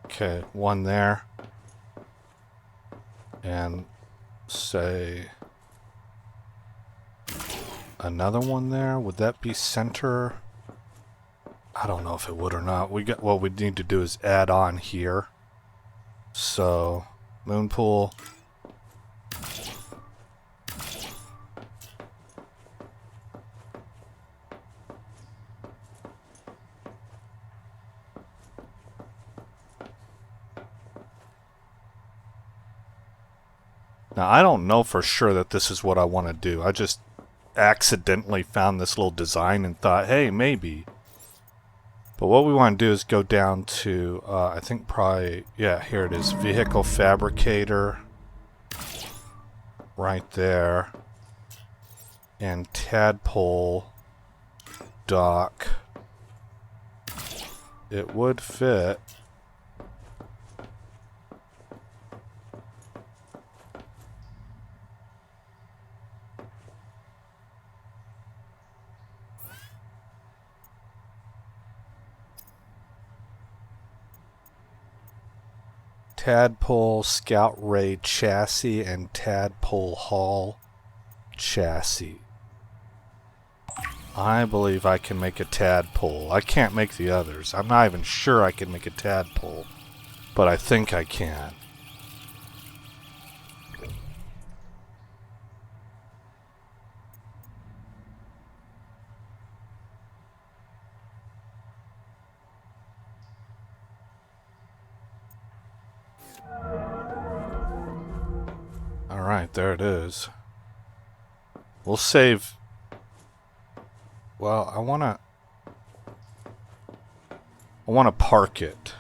Okay, 1 there. And say another 1 there. Would that be center? I don't know if it would or not. What we need to do is add on here. So, moon pool. Now, I don't know for sure that this is what I want to do. I just accidentally found this little design and thought, hey, maybe. But what we want to do is go down to, I think probably, yeah, here it is, vehicle fabricator. Right there. And tadpole dock. It would fit. Tadpole Scout Ray chassis and Tadpole Hall chassis. I believe I can make a tadpole. I can't make the others. I'm not even sure I can make a tadpole, but I think I can. Alright, there it is. We'll save... Well, I wanna park it.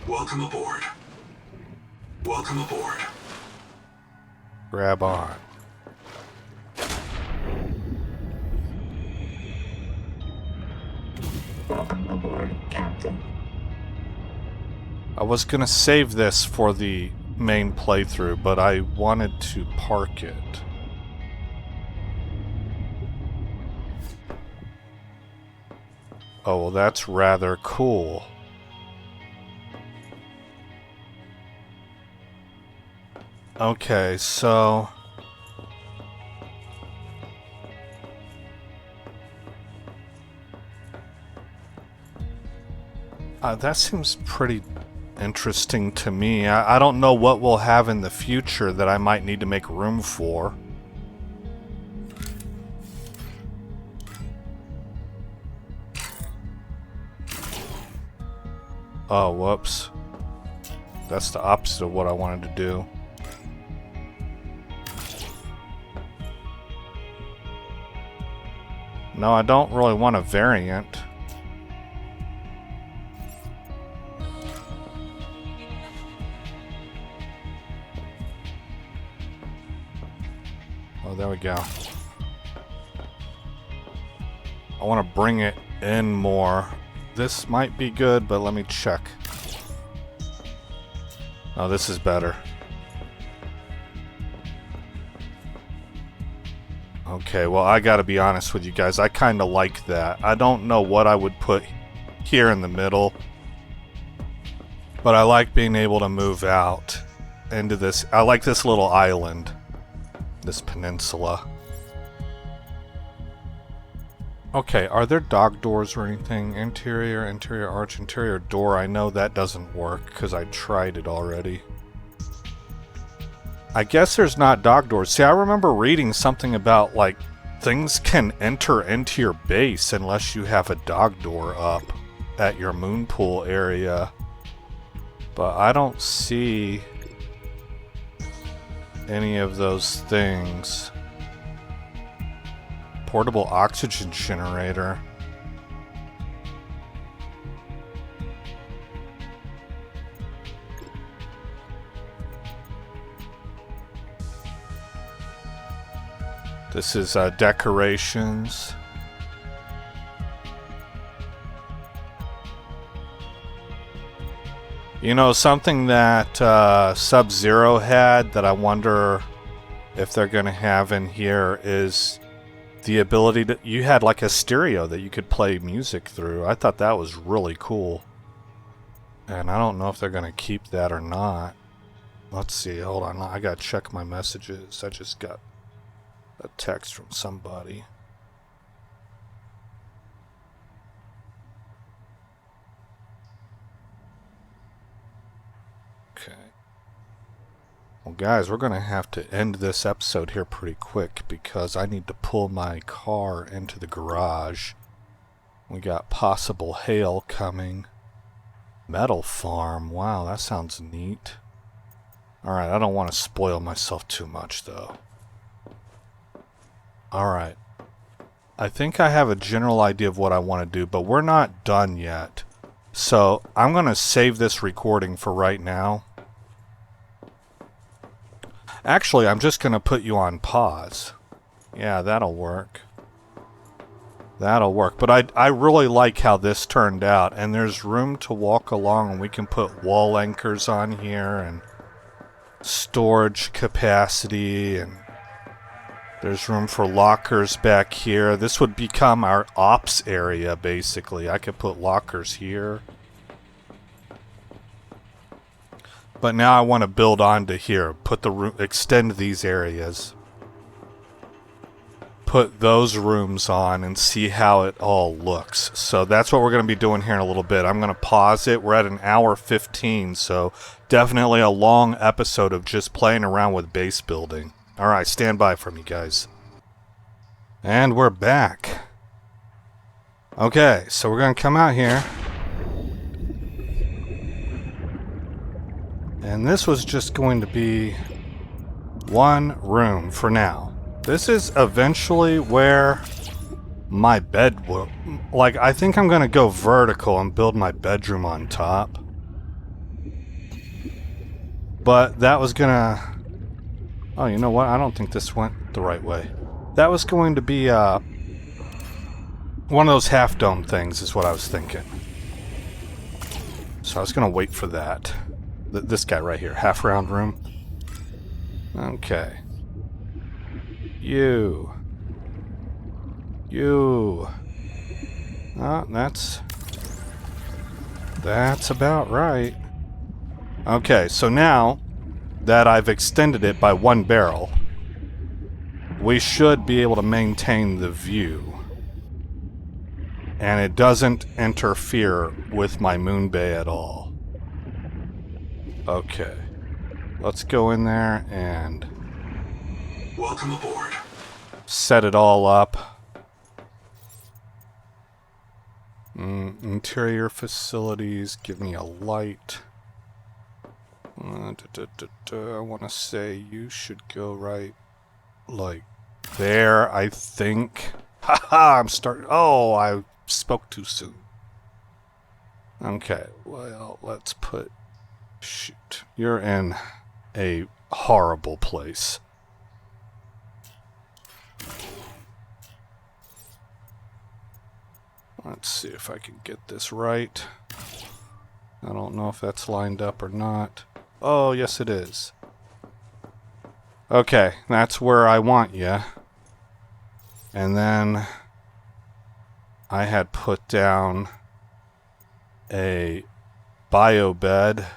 Welcome aboard. Welcome aboard. Grab on. Welcome aboard, Captain. I was gonna save this for the main playthrough, but I wanted to park it. Oh, well, that's rather cool. Okay, so... that seems pretty interesting to me. I don't know what we'll have in the future that I might need to make room for. Oh, whoops. That's the opposite of what I wanted to do. No, I don't really want a variant. Oh, there we go. I want to bring it in more. This might be good, but let me check. Oh, this is better. Okay, well, I gotta be honest with you guys. I kind of like that. I don't know what I would put here in the middle, but I like being able to move out into this. I like this little island, this peninsula. Okay, are there dog doors or anything? Interior, interior arch, interior door. I know that doesn't work because I tried it already. I guess there's not dog doors. See, I remember reading something about, like, things can enter into your base unless you have a dog door up at your moon pool area. But I don't see any of those things. Portable oxygen generator. This is decorations. You know, something that Sub-Zero had that I wonder if they're going to have in here is the ability to... You had like a stereo that you could play music through. I thought that was really cool. And I don't know if they're going to keep that or not. Let's see, hold on. I got to check my messages. I just got a text from somebody. Okay. Well, guys, we're going to have to end this episode here pretty quick because I need to pull my car into the garage. We got possible hail coming. Metal farm. Wow, that sounds neat. Alright, I don't want to spoil myself too much, though. Alright. I think I have a general idea of what I want to do, but we're not done yet. So, I'm going to save this recording for right now. Actually, I'm just going to put you on pause. Yeah, that'll work. That'll work. But I really like how this turned out. And there's room to walk along, and we can put wall anchors on here, and storage capacity, and there's room for lockers back here. This would become our ops area, basically. I could put lockers here. But now I want to build onto here. Put the room, extend these areas. Put those rooms on and see how it all looks. So that's what we're going to be doing here in a little bit. I'm going to pause it. We're at an hour 15, so definitely a long episode of just playing around with base building. Alright, stand by for me, guys. And we're back. Okay, so we're going to come out here. And this was just going to be one room for now. This is eventually where my bed will... Like, I think I'm going to go vertical and build my bedroom on top. But that was going to... Oh, you know what? I don't think this went the right way. That was going to be one of those half-dome things is what I was thinking. So I was going to wait for that. This guy right here. Half-round room. Okay. You. Oh, that's about right. Okay, so now that I've extended it by one barrel, we should be able to maintain the view. And it doesn't interfere with my moon bay at all. Okay. Let's go in there and... Welcome aboard. Set it all up. Interior facilities, give me a light. I want to say you should go right like there, I think. Haha, I'm starting... Oh, I spoke too soon. Okay, well, let's put... Shoot, you're in a horrible place. Let's see if I can get this right. I don't know if that's lined up or not. Oh, yes it is. Okay, that's where I want you. And then I had put down a bio bed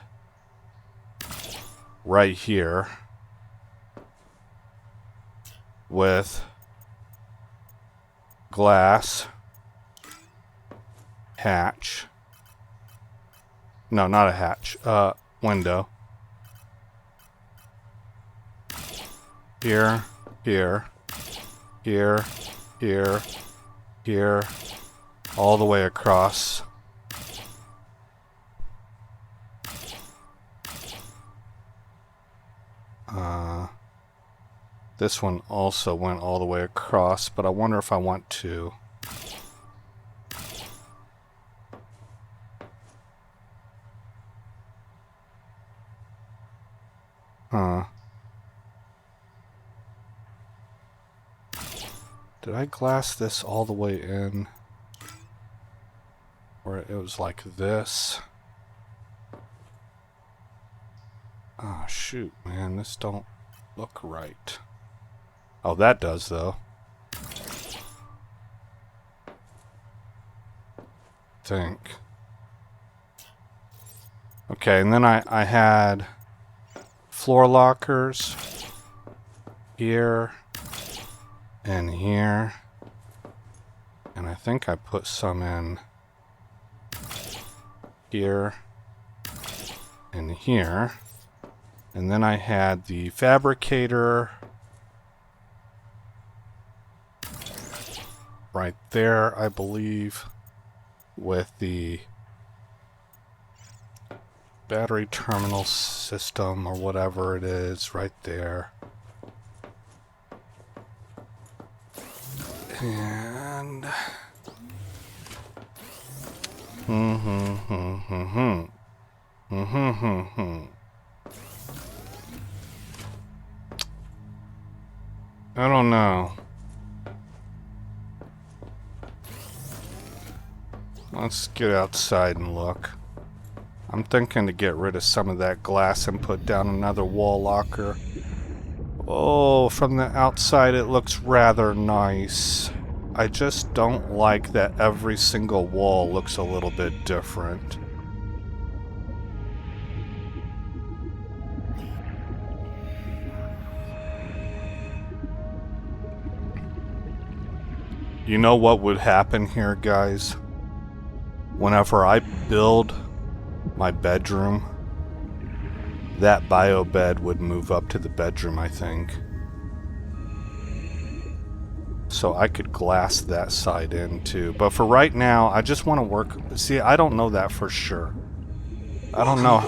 right here with glass hatch. No, not a hatch. Window. Here, here, here, here, here, all the way across. This one also went all the way across, but I wonder if I want to. Did I glass this all the way in? Or it was like this? Oh, shoot, man, this don't look right. Oh, that does, though. Think. Okay, and then I had floor lockers here and here, and I think I put some in here and here, and then I had the fabricator right there, I believe, with the battery terminal system or whatever it is right there. And I don't know. Let's get outside and look. I'm thinking to get rid of some of that glass and put down another wall locker. Oh, from the outside it looks rather nice. I just don't like that every single wall looks a little bit different. You know what would happen here, guys? Whenever I build my bedroom, that bio bed would move up to the bedroom, I think. So I could glass that side in too. But for right now, I just want to work... See, I don't know that for sure. I don't know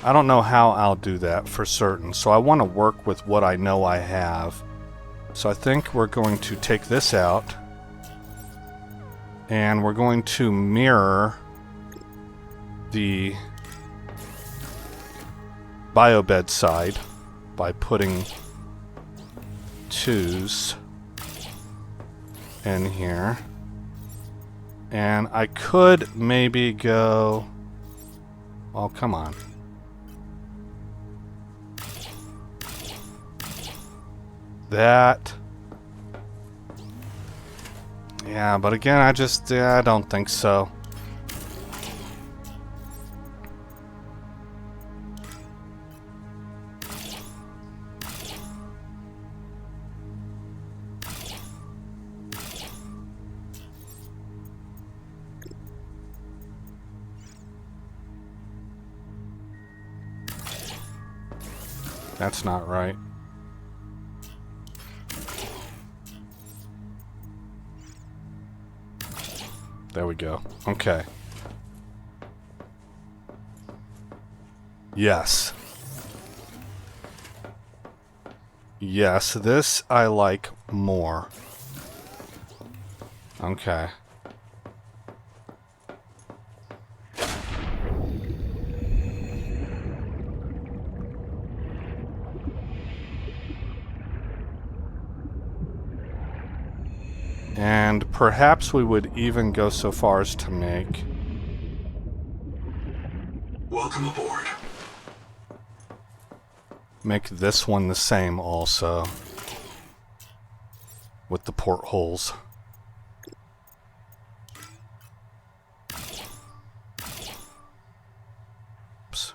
I don't know how I'll do that for certain, so I want to work with what I know I have. So I think we're going to take this out, and we're going to mirror the biobed side by putting 2s in here. And I could maybe go... Oh, come on. That... Yeah, but again, I don't think so. That's not right. There we go. Okay. Yes. Yes, this I like more. Okay. And perhaps we would even go so far as to make... Welcome aboard. Make this one the same also. With the portholes. Oops.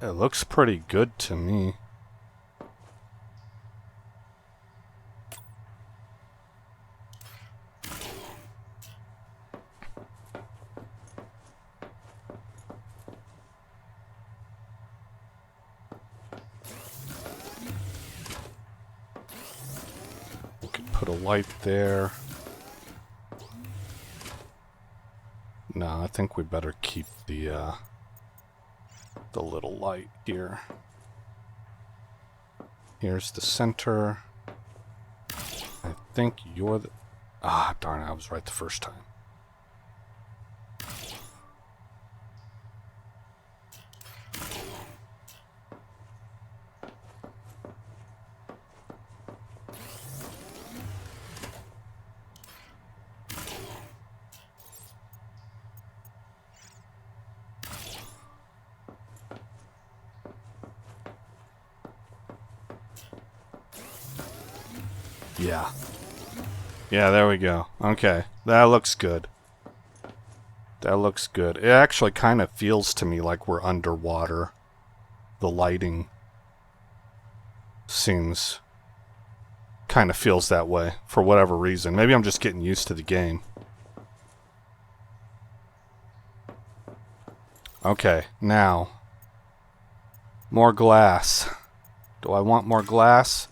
It looks pretty good to me. We could put a light there. No, I think we better keep the little light here. Here's the center. I think you're the... Ah, darn it, I was right the first time. Yeah. Yeah, there we go. Okay. That looks good. That looks good. It actually kind of feels to me like we're underwater. The lighting seems... kind of feels that way, for whatever reason. Maybe I'm just getting used to the game. Okay, now... more glass. Do I want more glass?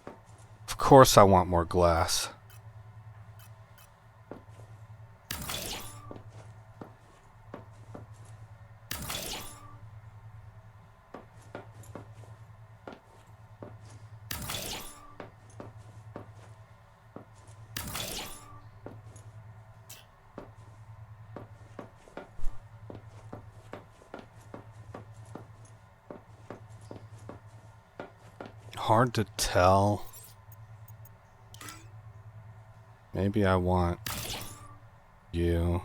Of course I want more glass. Hard to tell. Maybe I want you,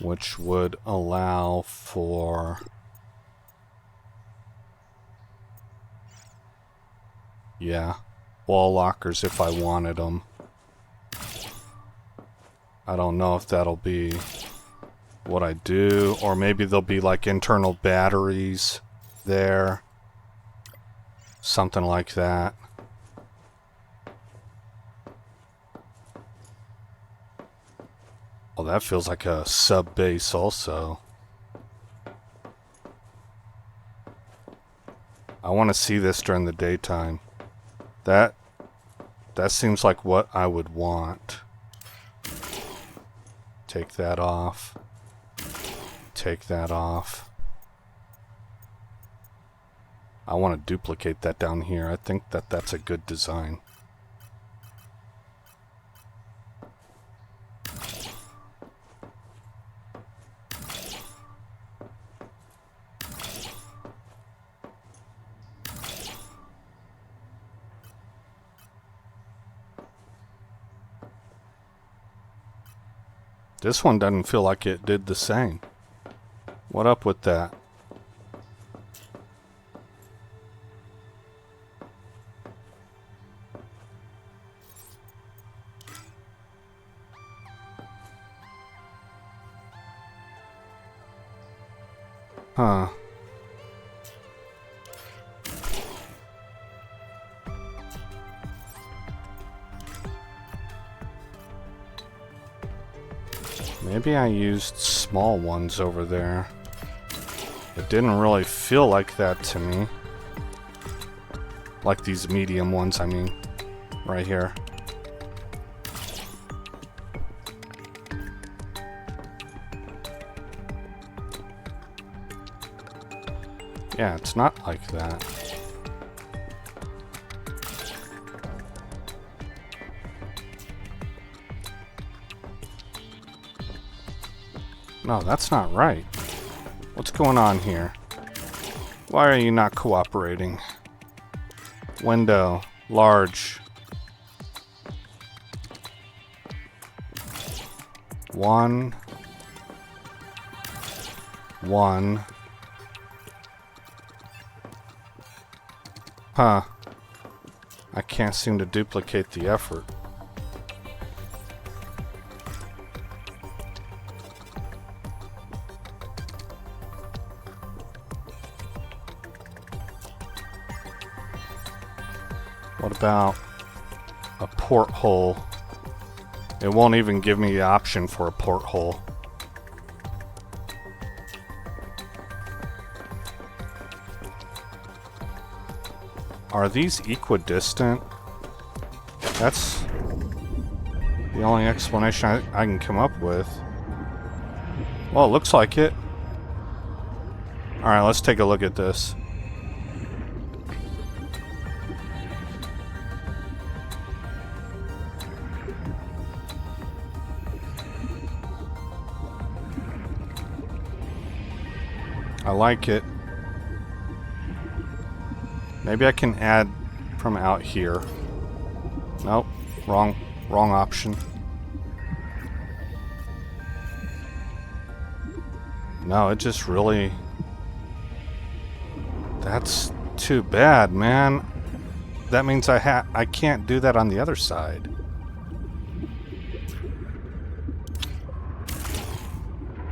which would allow for, yeah, wall lockers if I wanted them. I don't know if that'll be what I do, or maybe there'll be like internal batteries there. Something like that. Well, that feels like a sub base also. I want to see this during the daytime. That seems like what I would want. Take that off. Take that off. I want to duplicate that down here. I think that's a good design. This one doesn't feel like it did the same. What up with that? Huh. Maybe I used small ones over there. It didn't really feel like that to me. Like these medium ones, I mean. Right here. Yeah, it's not like that. No, that's not right. What's going on here? Why are you not cooperating? Window. Large. 1. 1. Huh. I can't seem to duplicate the effort. What about a porthole? It won't even give me the option for a porthole. Are these equidistant? That's the only explanation I can come up with. Well, it looks like it. Alright, let's take a look at this. I like it. Maybe I can add from out here. Nope, wrong option. No, it just really... That's too bad, man. That means I can't do that on the other side.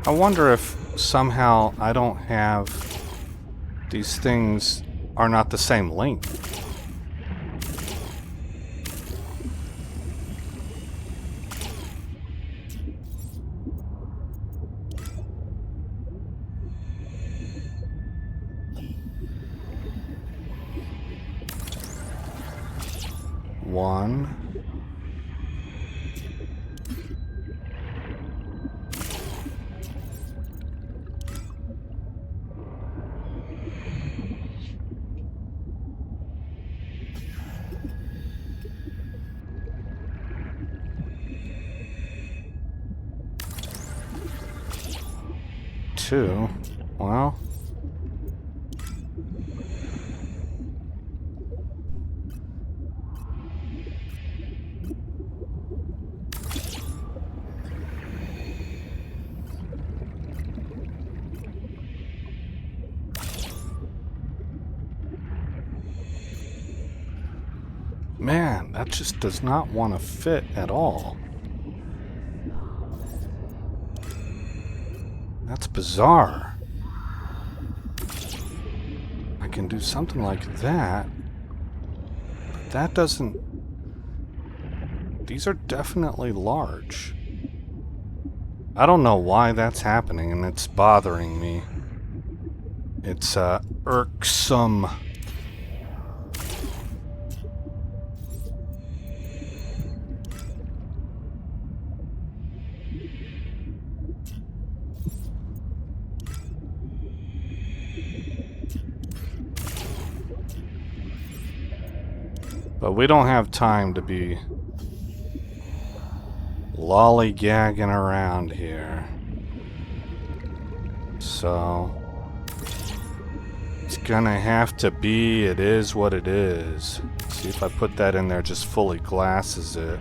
I wonder if somehow I don't have... These things are not the same length. One. Two. Well. Man, that just does not want to fit at all. That's bizarre. I can do something like that. But that doesn't... These are definitely large. I don't know why that's happening, and it's bothering me. It's, irksome. But we don't have time to be lollygagging around here. So it's gonna have to be, it is what it is. See if I put that in there, just fully glasses it.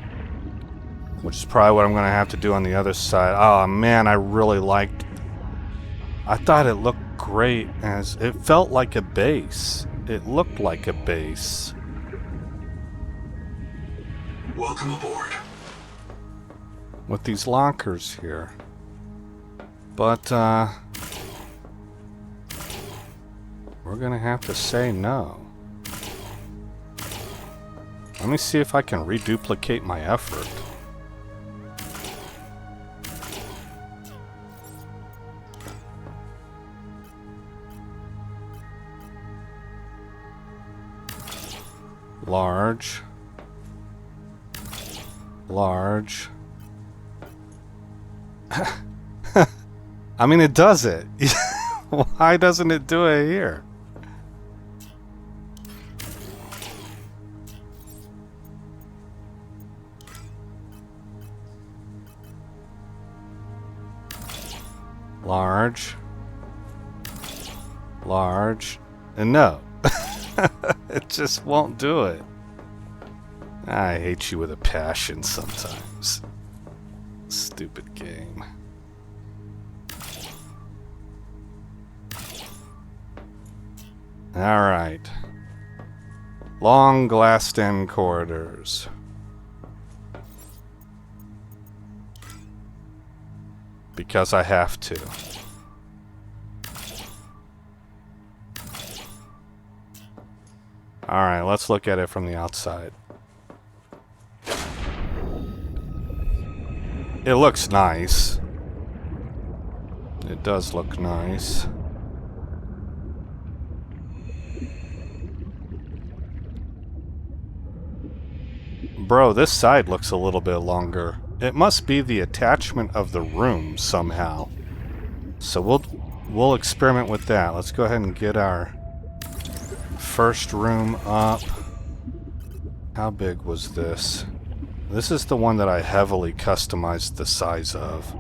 Which is probably what I'm gonna have to do on the other side. Oh man, I really liked... I thought it looked great as... It felt like a base. It looked like a base. Welcome aboard. With these lockers here. But, we're gonna have to say no. Let me see if I can reduplicate my effort. Large. Large. I mean, it does it. Why doesn't it do it here? Large. Large. And no. It just won't do it. I hate you with a passion sometimes. Stupid game. Alright. Long glassed-in corridors. Because I have to. Alright, let's look at it from the outside. It looks nice. It does look nice. Bro, this side looks a little bit longer. It must be the attachment of the room somehow. So we'll experiment with that. Let's go ahead and get our first room up. How big was this? This is the one that I heavily customized the size of.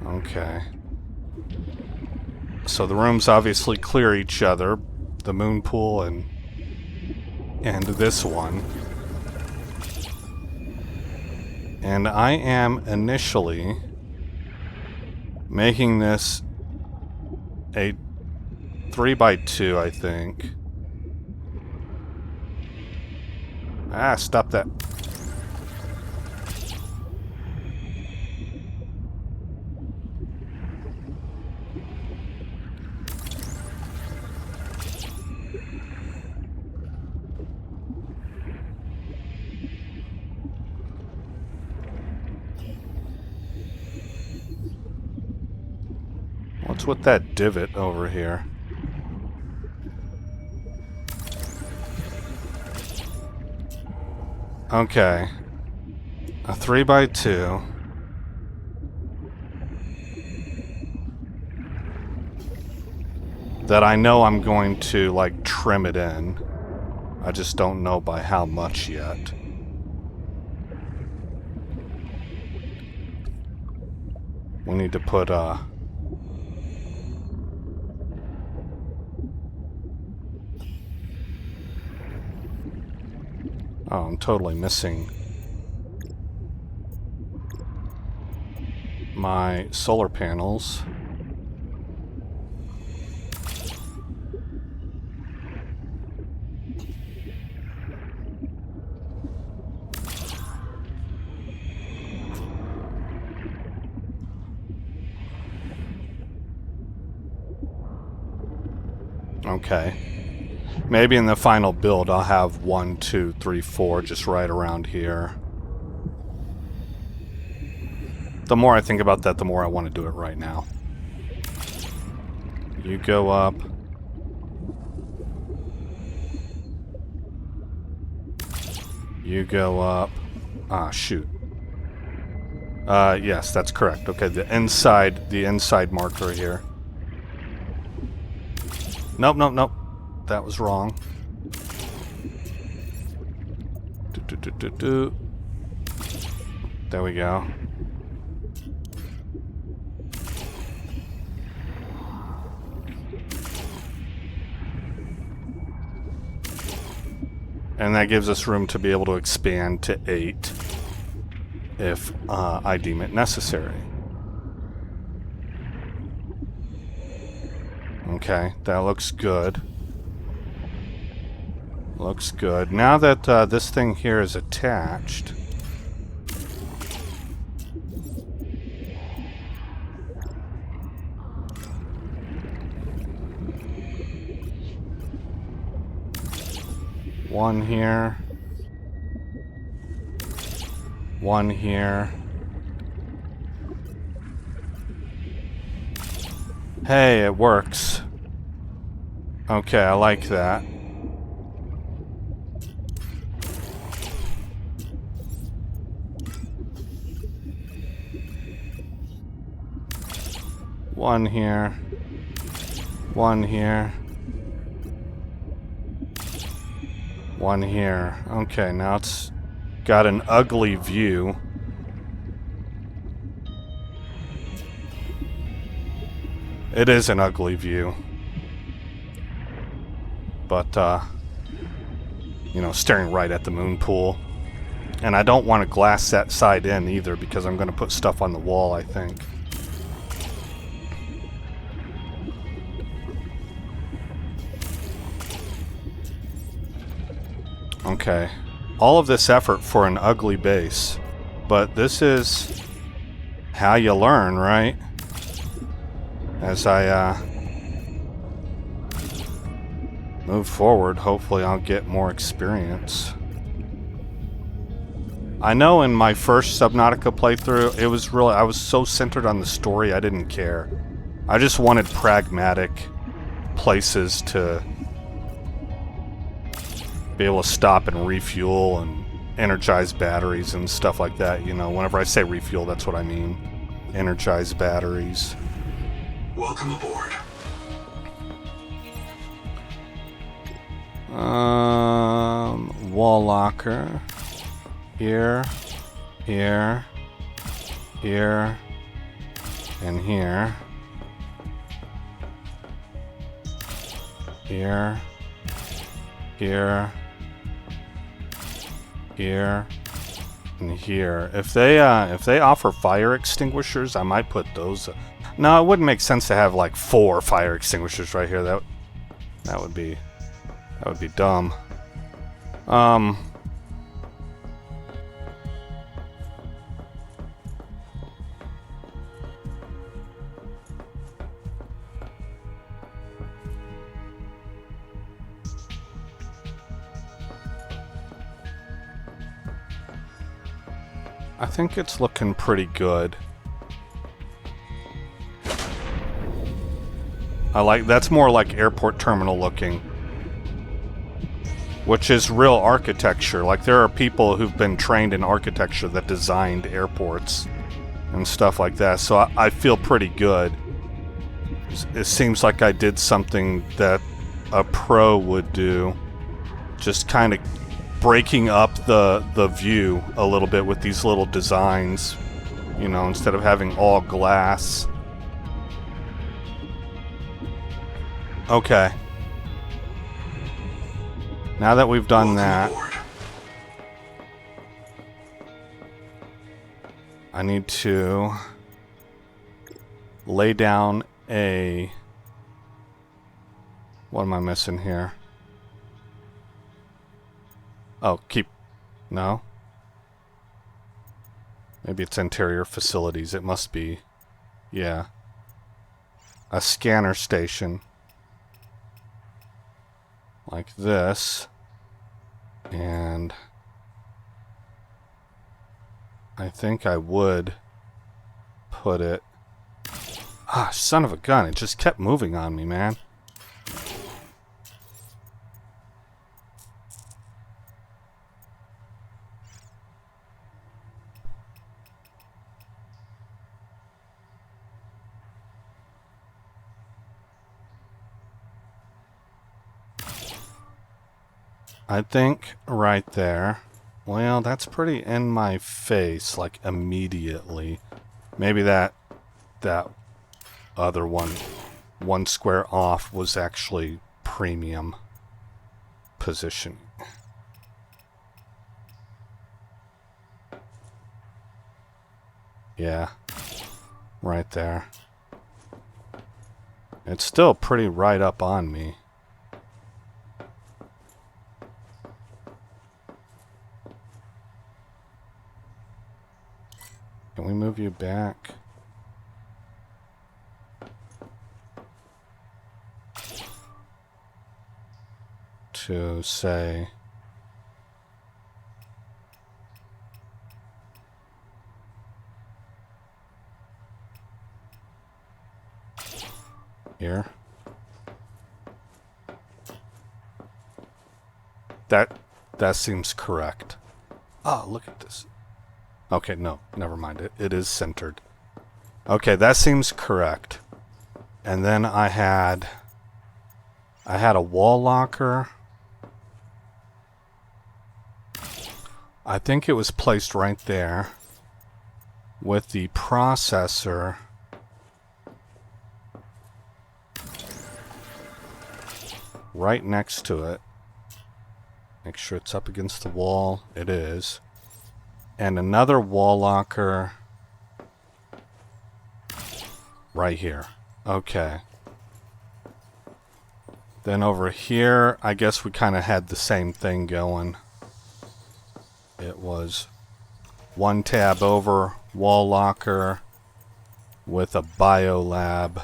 Okay. So the rooms obviously clear each other. The moon pool and this one. And I am initially making this a 3x2, I think. Ah, stop that. What's with that divot over here? Okay. A 3x2. That I know I'm going to, like, trim it in. I just don't know by how much yet. We need to put, Oh, I'm totally missing my solar panels. Okay. Maybe in the final build I'll have 1, 2, 3, 4 just right around here. The more I think about that, the more I want to do it right now. You go up. You go up. Ah, shoot. Yes, that's correct. Okay, the inside marker here. Nope, nope, nope. That was wrong. There we go. And that gives us room to be able to expand to 8 if I deem it necessary. Okay, that looks good. Looks good. Now that this thing here is attached... One here. One here. Hey, it works. Okay, I like that. One here. One here. One here. Okay, now it's got an ugly view. It is an ugly view. But, you know, staring right at the moon pool. And I don't want to glass that side in either because I'm going to put stuff on the wall, I think. Okay. All of this effort for an ugly base. But this is how you learn, right? As I move forward, hopefully I'll get more experience. I know in my first Subnautica playthrough, it was really, I was so centered on the story, I didn't care. I just wanted pragmatic places to be able to stop and refuel and energize batteries and stuff like that. You know, whenever I say refuel, that's what I mean. Energize batteries. Welcome aboard. Wall locker. Here, here, here, and here. Here, here, here, and here. If they offer fire extinguishers, I might put those. No, it wouldn't make sense to have like 4 fire extinguishers right here. That would be dumb. I think it's looking pretty good. That's more like airport terminal looking. Which is real architecture. Like, there are people who've been trained in architecture that designed airports and stuff like that, so I feel pretty good. It seems like I did something that a pro would do. Just kind of breaking up the view a little bit with these little designs, you know, instead of having all glass. Okay. Now that we've done that, I need to lay down a... What am I missing here? Oh, no? Maybe it's interior facilities. It must be. Yeah. A scanner station. like this, and I think I would put it... Ah, son of a gun, it just kept moving on me, man. I think right there. Well, that's pretty in my face, like immediately. Maybe that other one square off, was actually premium positioning. Yeah, right there. It's still pretty right up on me. Can we move you back? To say... Here. That seems correct. Oh, look at this. Okay, no, never mind. It is centered. Okay, that seems correct. And then I had a wall locker. I think it was placed right there with the processor right next to it. Make sure it's up against the wall. It is. And another wall locker right here. Okay. Then over here, I guess we kind of had the same thing going. It was one tab over, wall locker with a biolab.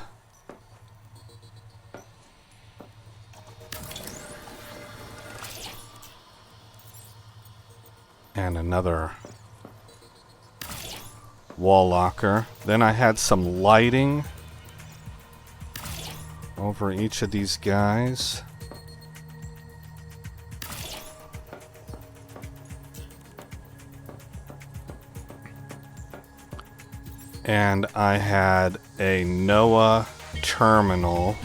And another wall locker. Then I had some lighting over each of these guys. And I had a NOAA terminal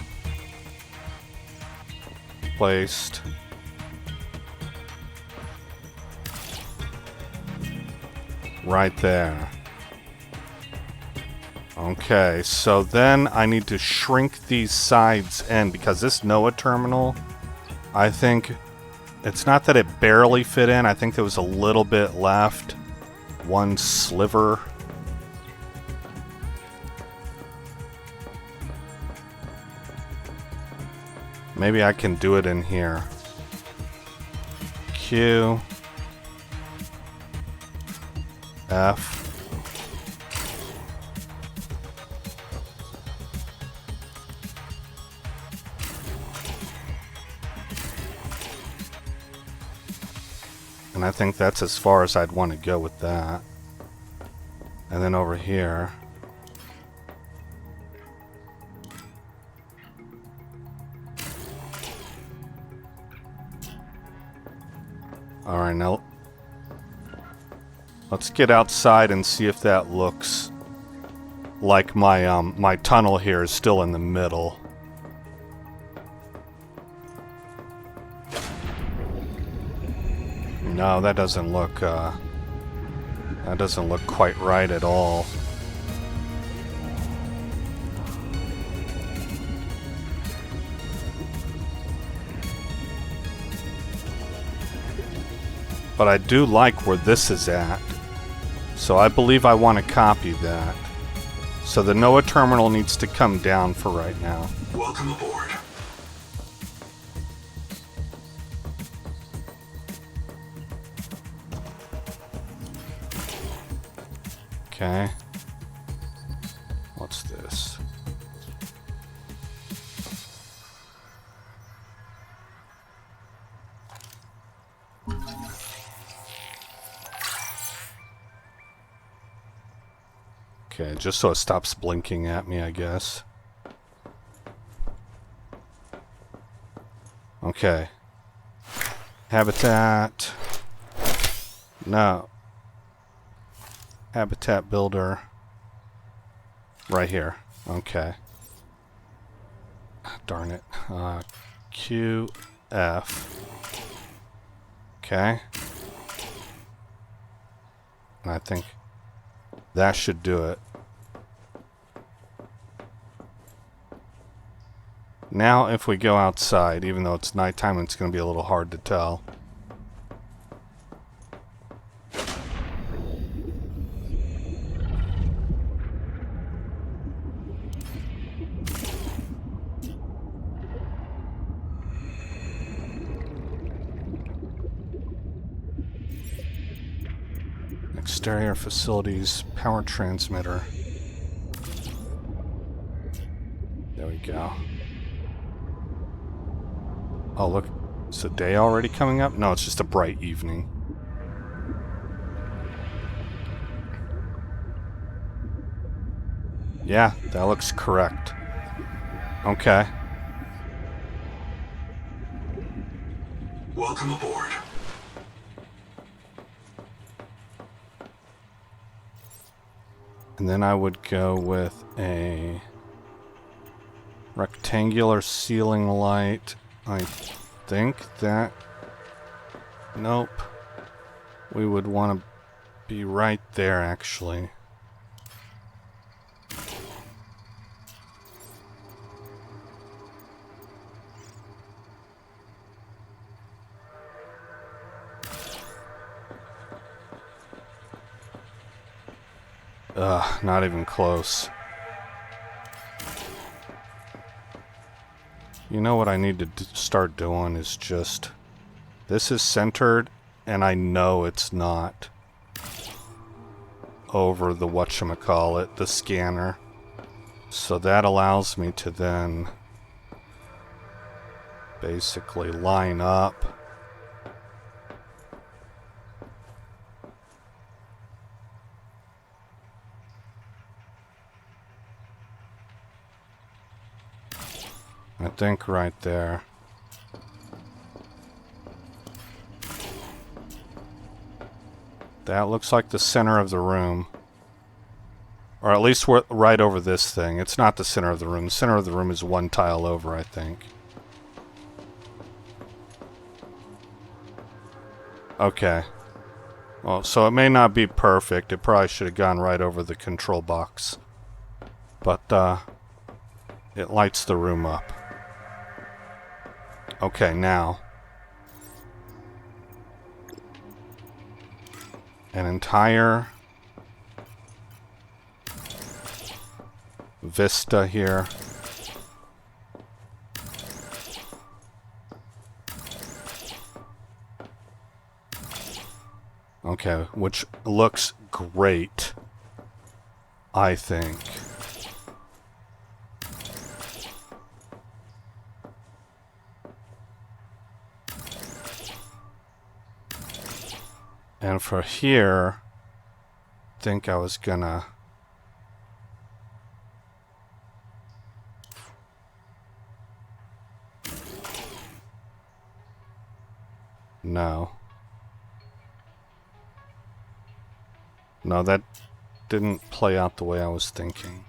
placed right there. Okay, so then I need to shrink these sides in because this NOAA terminal, I think, it's not that it barely fit in, I think there was a little bit left. One sliver. Maybe I can do it in here. Q. F. And I think that's as far as I'd want to go with that. And then over here. Alright, now let's get outside and see if that looks like my my tunnel here is still in the middle. No, that doesn't look quite right at all. But I do like where this is at. So I believe I want to copy that. So the NOAA terminal needs to come down for right now. Welcome aboard. Okay. What's this? Okay, just so it stops blinking at me, I guess. Okay. Habitat. No. Habitat builder. Right here. Okay. Darn it. QF. Okay. And I think that should do it. Now if we go outside, even though it's nighttime, it's going to be a little hard to tell. Exterior facilities, power transmitter. There we go. Oh, look. Is the day already coming up? No, it's just a bright evening. Yeah, that looks correct. Okay. Welcome aboard. And then I would go with a rectangular ceiling light. I think that... Nope. We would want to be right there, actually. Not even close. You know what I need to start doing is just... This is centered, and I know it's not over the whatchamacallit, the scanner. So that allows me to then basically line up. I think right there. That looks like the center of the room. Or at least we're right over this thing. It's not the center of the room. The center of the room is one tile over, I think. Okay. Well, so it may not be perfect. It probably should have gone right over the control box. But, it lights the room up. Okay, now. An entire vista here. Okay, which looks great, I think. And for here, I think I was gonna... No. No, that didn't play out the way I was thinking.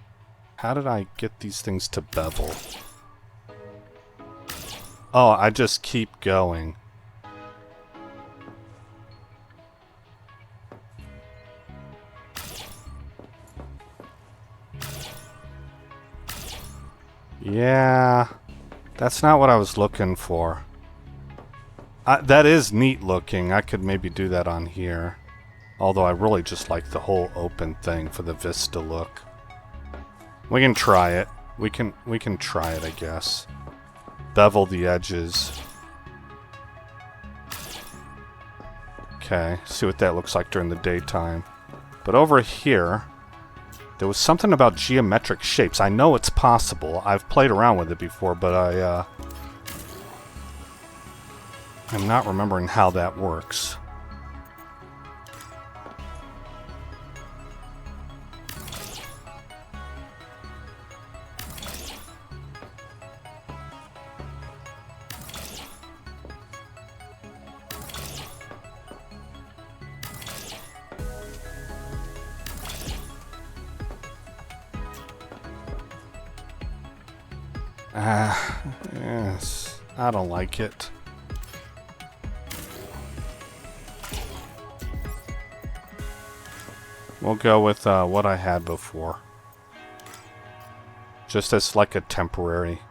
How did I get these things to bevel? Oh, I just keep going. Yeah, that's not what I was looking for. That is neat looking. I could maybe do that on here. Although I really just like the whole open thing for the Vista look. We can try it. We can try it, I guess. Bevel the edges. Okay, see what that looks like during the daytime. But over here, there was something about geometric shapes. I know it's possible. I've played around with it before, but I'm not remembering how that works. Yes. I don't like it. We'll go with what I had before. Just as like a temporary.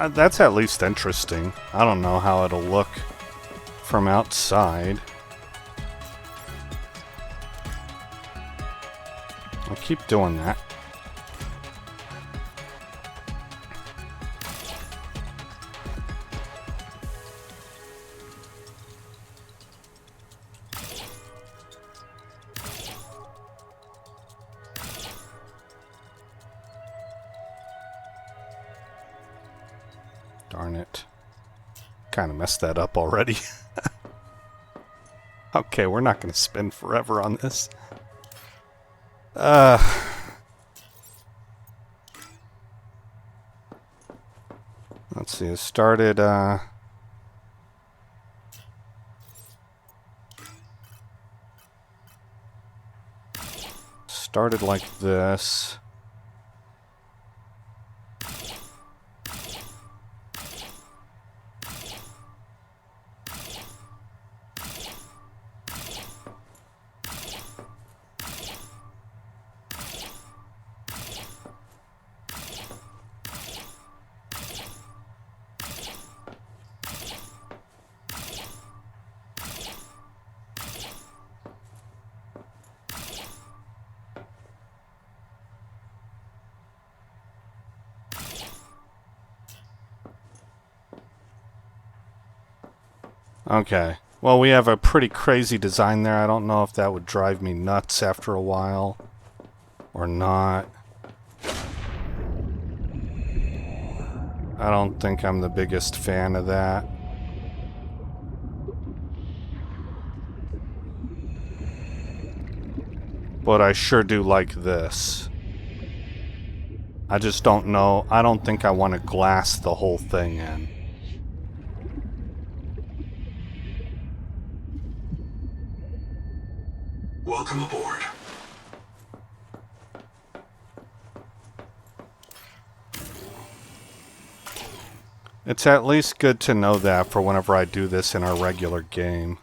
That's at least interesting. I don't know how it'll look from outside. I'll keep doing that. Darn it. Kind of messed that up already. Okay, we're not going to spin forever on this. Let's see, it started, started like this. Okay. Well, we have a pretty crazy design there. I don't know if that would drive me nuts after a while or not. I don't think I'm the biggest fan of that. But I sure do like this. I just don't know. I don't think I want to glass the whole thing in. Welcome aboard. It's at least good to know that for whenever I do this in our regular game.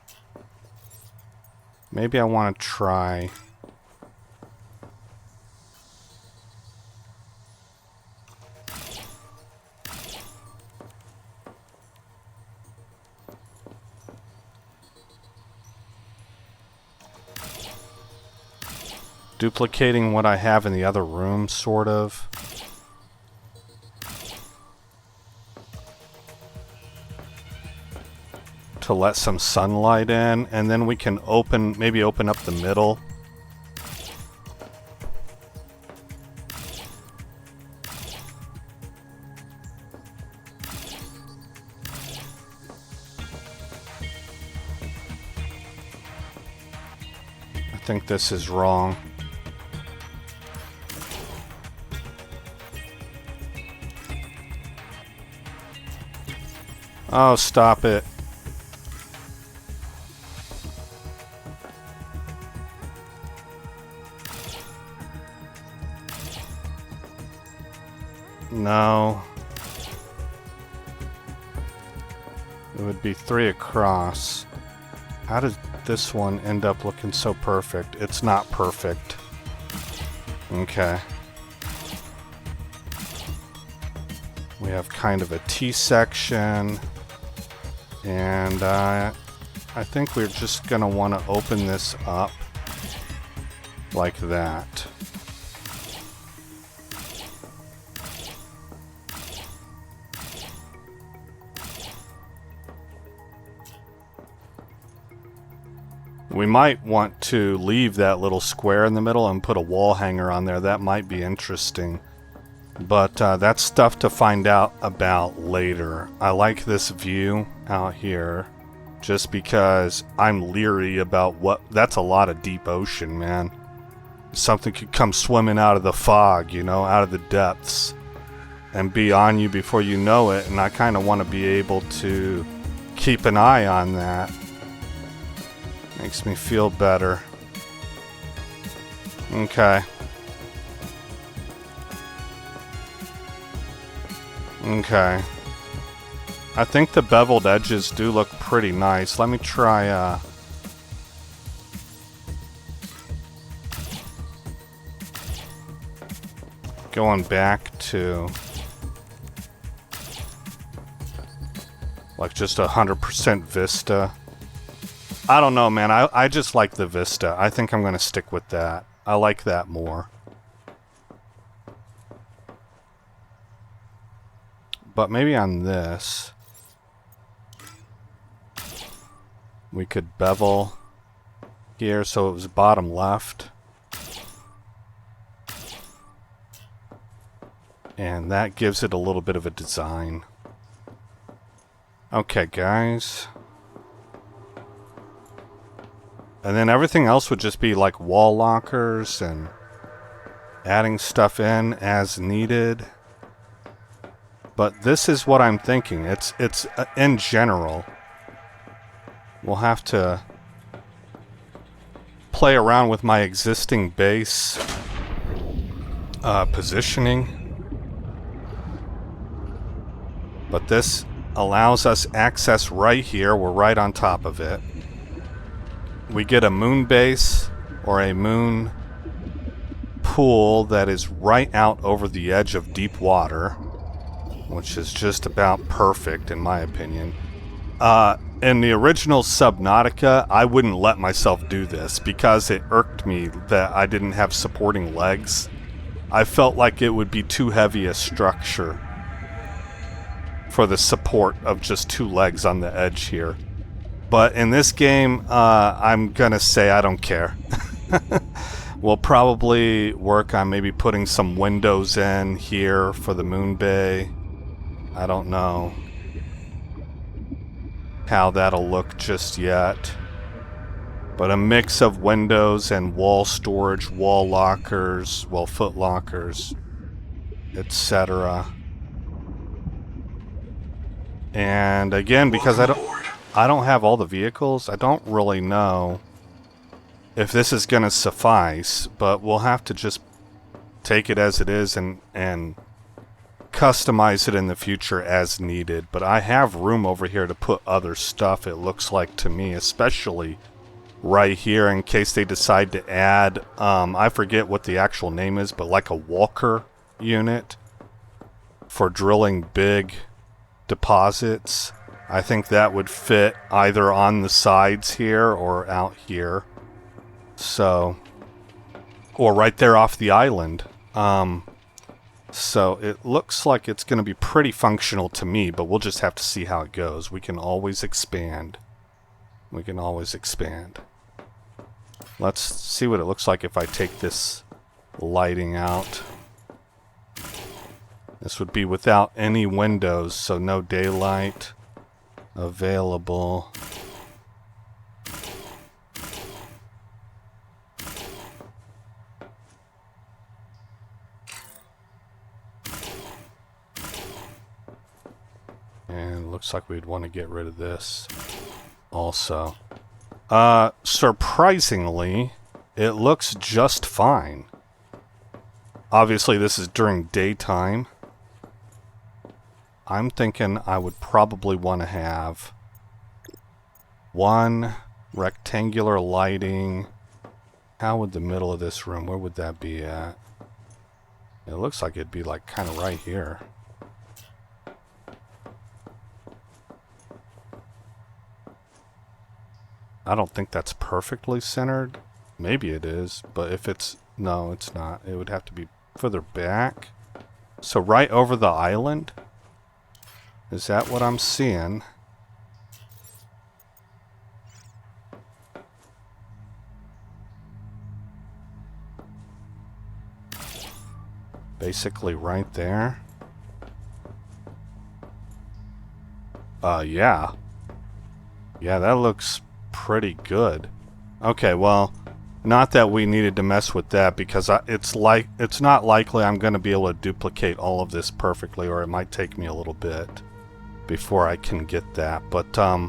Maybe I want to try. Duplicating what I have in the other room, sort of. To let some sunlight in, and then we can maybe open up the middle. I think this is wrong. Oh, stop it. No. It would be 3 across. How did this one end up looking so perfect? It's not perfect. Okay. We have kind of a T-section. And I think we're just going to want to open this up like that. We might want to leave that little square in the middle and put a wall hanger on there. That might be interesting. But that's stuff to find out about later. I like this view out here just because I'm leery about what... That's a lot of deep ocean, man. Something could come swimming out of the fog, you know, out of the depths, and be on you before you know it, and I kind of want to be able to keep an eye on that. Makes me feel better. Okay. Okay. I think the beveled edges do look pretty nice. Let me try, going back to like just 100% Vista. I don't know, man. I just like the Vista. I think I'm going to stick with that. I like that more. But maybe on this, we could bevel here so it was bottom left. And that gives it a little bit of a design. Okay, guys. And then everything else would just be like wall lockers and adding stuff in as needed. But this is what I'm thinking. It's in general. We'll have to play around with my existing base positioning. But this allows us access right here. We're right on top of it. We get a moon base or a moon pool that is right out over the edge of deep water, which is just about perfect in my opinion. In the original Subnautica, I wouldn't let myself do this because it irked me that I didn't have supporting legs. I felt like it would be too heavy a structure for the support of just two legs on the edge here. But in this game, I'm gonna say I don't care. We'll probably work on maybe putting some windows in here for the moon bay. I don't know how that'll look just yet. But a mix of windows and wall storage, wall lockers, well, foot lockers, etc. And again, because I don't have all the vehicles, I don't really know if this is going to suffice, but we'll have to just take it as it is and customize it in the future as needed. But I have room over here to put other stuff, it looks like to me, especially right here in case they decide to add, I forget what the actual name is, but like a walker unit for drilling big deposits. I think that would fit either on the sides here or out here. So, or right there off the island. So it looks like it's going to be pretty functional to me, but we'll just have to see how it goes. We can always expand. We can always expand. Let's see what it looks like if I take this lighting out. This would be without any windows, so no daylight available. And it looks like we'd want to get rid of this also. Surprisingly, it looks just fine. Obviously, this is during daytime. I'm thinking I would probably want to have one rectangular lighting. How would the middle of this room, where would that be at? It looks like it'd be like kind of right here. I don't think that's perfectly centered. Maybe it is, but if it's... No, it's not. It would have to be further back. So right over the island? Is that what I'm seeing? Basically right there. Yeah. Yeah, that looks pretty good. Okay, well, not that we needed to mess with that because it's not likely I'm going to be able to duplicate all of this perfectly, or it might take me a little bit before I can get that. But I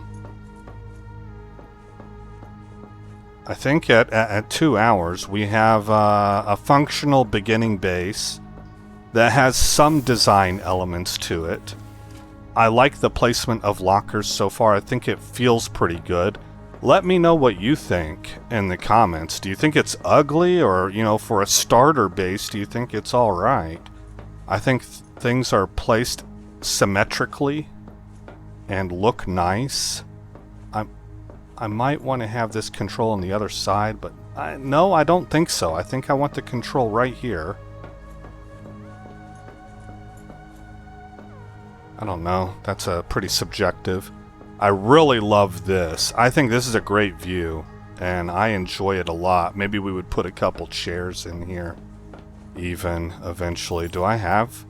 think at 2 hours we have a functional beginning base that has some design elements to it. I like the placement of lockers so far. I think it feels pretty good. Let me know what you think in the comments. Do you think it's ugly, or, you know, for a starter base, do you think it's alright? I think things are placed symmetrically and look nice. I might want to have this control on the other side, but no, I don't think so. I think I want the control right here. I don't know. That's pretty subjective. I really love this. I think this is a great view, and I enjoy it a lot. Maybe we would put a couple chairs in here, even, eventually. Do I have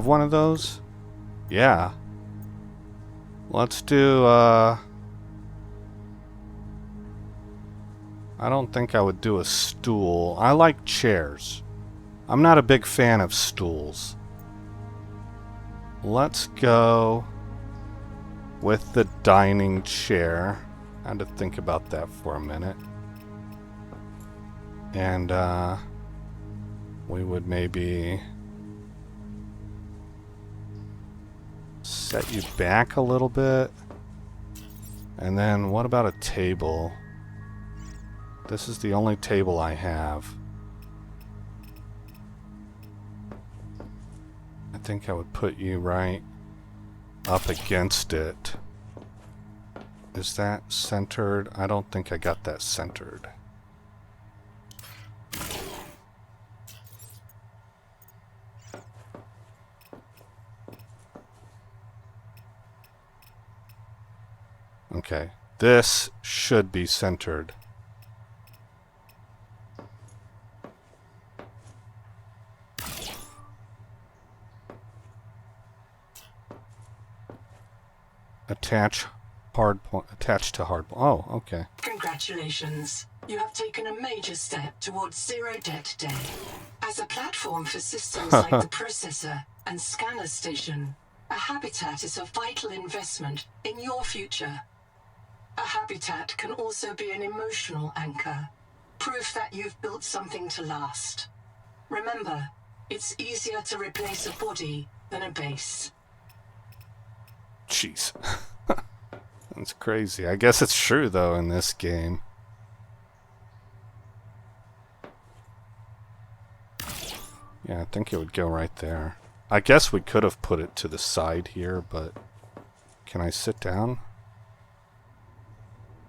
one of those? Yeah. Let's do, I don't think I would do a stool. I like chairs. I'm not a big fan of stools. Let's go with the dining chair. I had to think about that for a minute. And we would maybe set you back a little bit. And then what about a table? This is the only table I have. I think I would put you right up against it. Is that centered? I don't think I got that centered. Okay, this should be centered. Attach hard point. Attach to hard point. Oh, okay. Congratulations. You have taken a major step towards Zero Debt Day. As a platform for systems like the processor and scanner station, a habitat is a vital investment in your future. A habitat can also be an emotional anchor, proof that you've built something to last. Remember, it's easier to replace a body than a base. Jeez. That's crazy. I guess it's true, though, in this game. Yeah, I think it would go right there. I guess we could have put it to the side here, but... Can I sit down?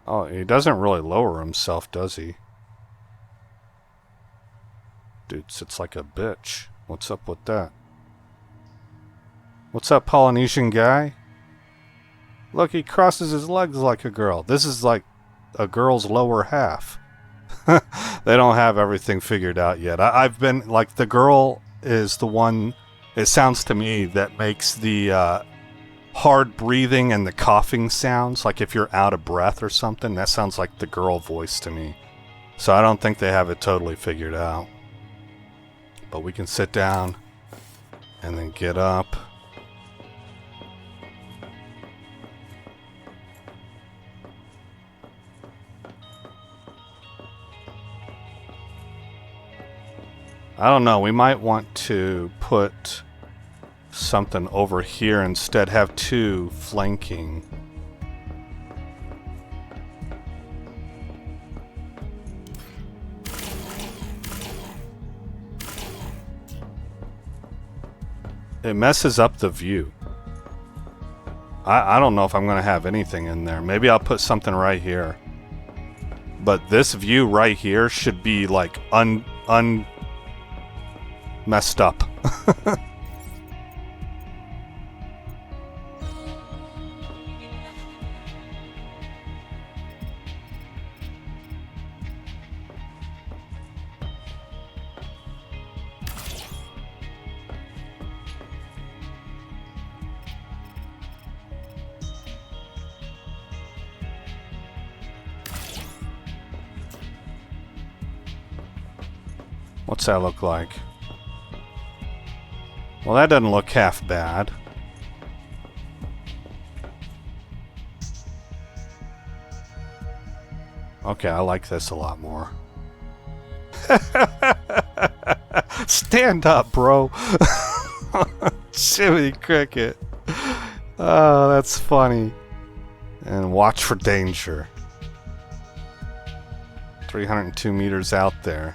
Oh, he doesn't really lower himself, does he? Dude sits like a bitch. What's up with that? What's up, Polynesian guy? Look, he crosses his legs like a girl. This is like a girl's lower half. They don't have everything figured out yet. I've been, like, the girl is the one, it sounds to me, that makes the hard breathing and the coughing sounds. Like if you're out of breath or something, that sounds like the girl voice to me. So I don't think they have it totally figured out. But we can sit down and then get up. I don't know, we might want to put something over here instead, have two flanking. It messes up the view. I don't know if I'm going to have anything in there. Maybe I'll put something right here. But this view right here should be like messed up. What's that look like? Well, that doesn't look half bad. Okay, I like this a lot more. Stand up, bro. Jiminy Cricket. Oh, that's funny. And watch for danger. 302 meters out there.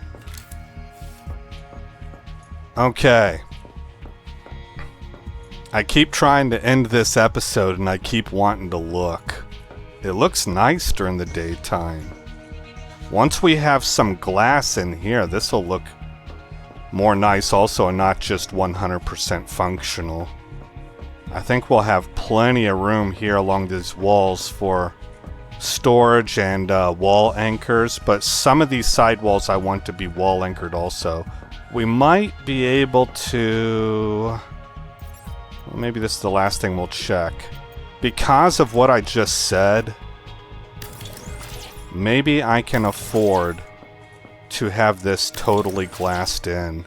Okay. I keep trying to end this episode and I keep wanting to look. It looks nice during the daytime. Once we have some glass in here, this will look more nice also and not just 100% functional. I think we'll have plenty of room here along these walls for storage and wall anchors, but some of these side walls I want to be wall anchored also. We might be able to... Well, maybe this is the last thing we'll check. Because of what I just said, maybe I can afford to have this totally glassed in.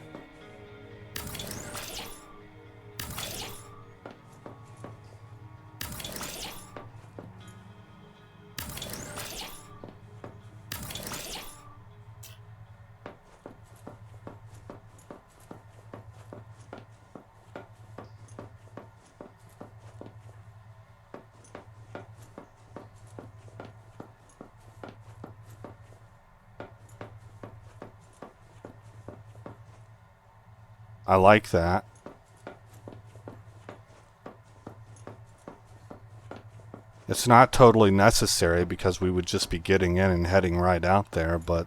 I like that. It's not totally necessary because we would just be getting in and heading right out there, but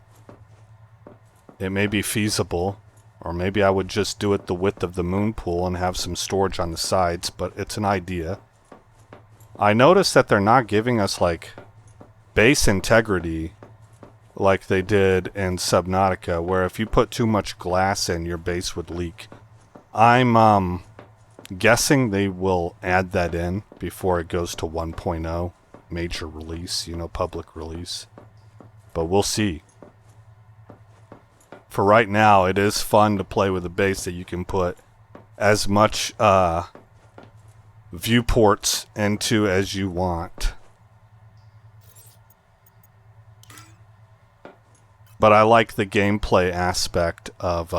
it may be feasible. Or maybe I would just do it the width of the moon pool and have some storage on the sides, but it's an idea. I noticed that they're not giving us like base integrity like they did in Subnautica, where if you put too much glass in, your base would leak. I'm guessing they will add that in before it goes to 1.0 major release, you know, public release. But we'll see. For right now, it is fun to play with a base that you can put as much viewports into as you want. But I like the gameplay aspect of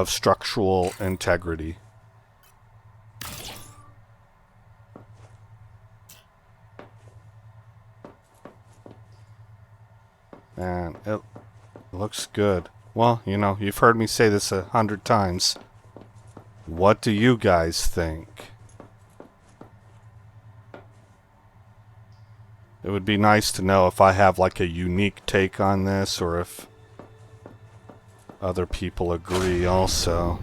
structural integrity. And it looks good. Well, you know, you've heard me say this 100 times. What do you guys think? It would be nice to know if I have like a unique take on this or if other people agree also.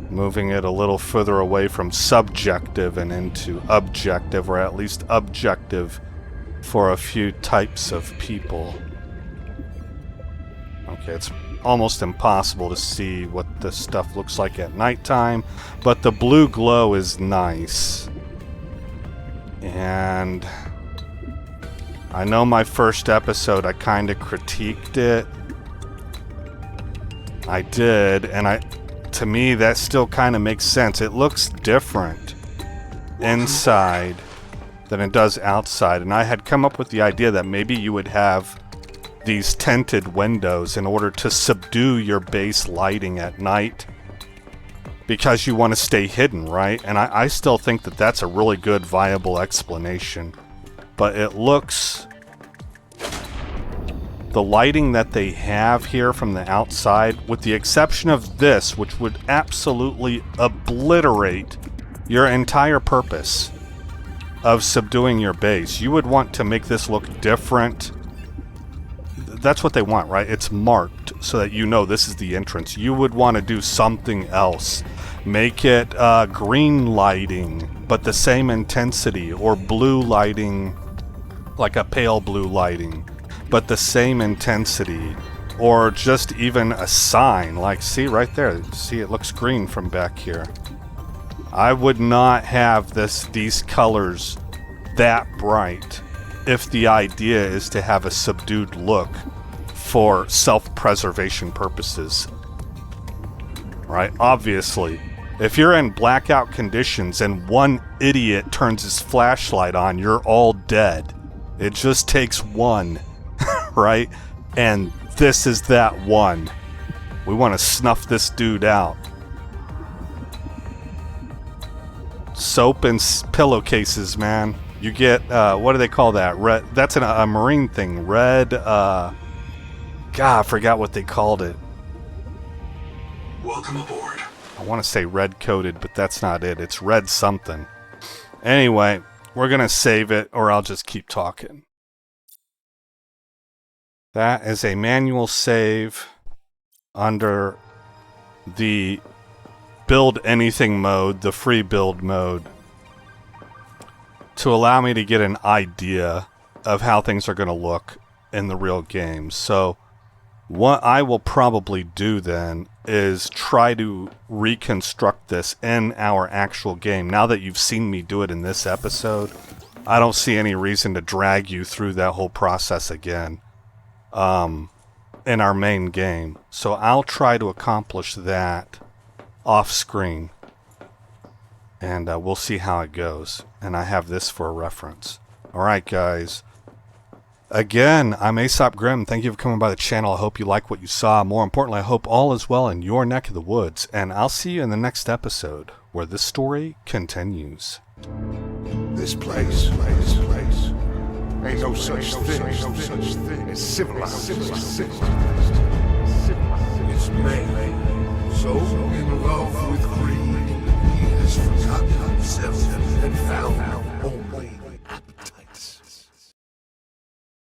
Moving it a little further away from subjective and into objective, or at least objective for a few types of people. Okay, it's almost impossible to see what this stuff looks like at nighttime, but the blue glow is nice. And I know my first episode I kind of critiqued it. I did, and to me that still kind of makes sense. It looks different inside than it does outside, and I had come up with the idea that maybe you would have these tinted windows in order to subdue your base lighting at night because you want to stay hidden, right? And I still think that that's a really good viable explanation, but it looks the lighting that they have here from the outside, with the exception of this, which would absolutely obliterate your entire purpose of subduing your base. You would want to make this look different. That's what they want, right? It's marked so that you know this is the entrance. You would want to do something else. Make it green lighting, but the same intensity, or blue lighting, like a pale blue lighting, but the same intensity, or just even a sign, like, see right there, see it looks green from back here. I would not have these colors that bright if the idea is to have a subdued look for self-preservation purposes, right? Obviously, if you're in blackout conditions and one idiot turns his flashlight on, you're all dead. It just takes one, right? And this is that one. We want to snuff this dude out. Soap and pillowcases, man. You get, what do they call that? Red. That's a marine thing. Red, God, I forgot what they called it. Welcome aboard. I want to say red coated, but that's not it. It's red something. Anyway, we're going to save it, or I'll just keep talking. That is a manual save under the build anything mode, the free build mode, to allow me to get an idea of how things are going to look in the real game. So what I will probably do then is try to reconstruct this in our actual game. Now that you've seen me do it in this episode, I don't see any reason to drag you through that whole process again in our main game. So I'll try to accomplish that off screen, and we'll see how it goes. And I have this for a reference. Alright guys, again, I'm Aesop Grimm. Thank you for coming by the channel. I hope you like what you saw. More importantly, I hope all is well in your neck of the woods, and I'll see you in the next episode where this story continues. This place ain't no such thing as civilized. It's man, so in love with greed, he has forgotten himself and found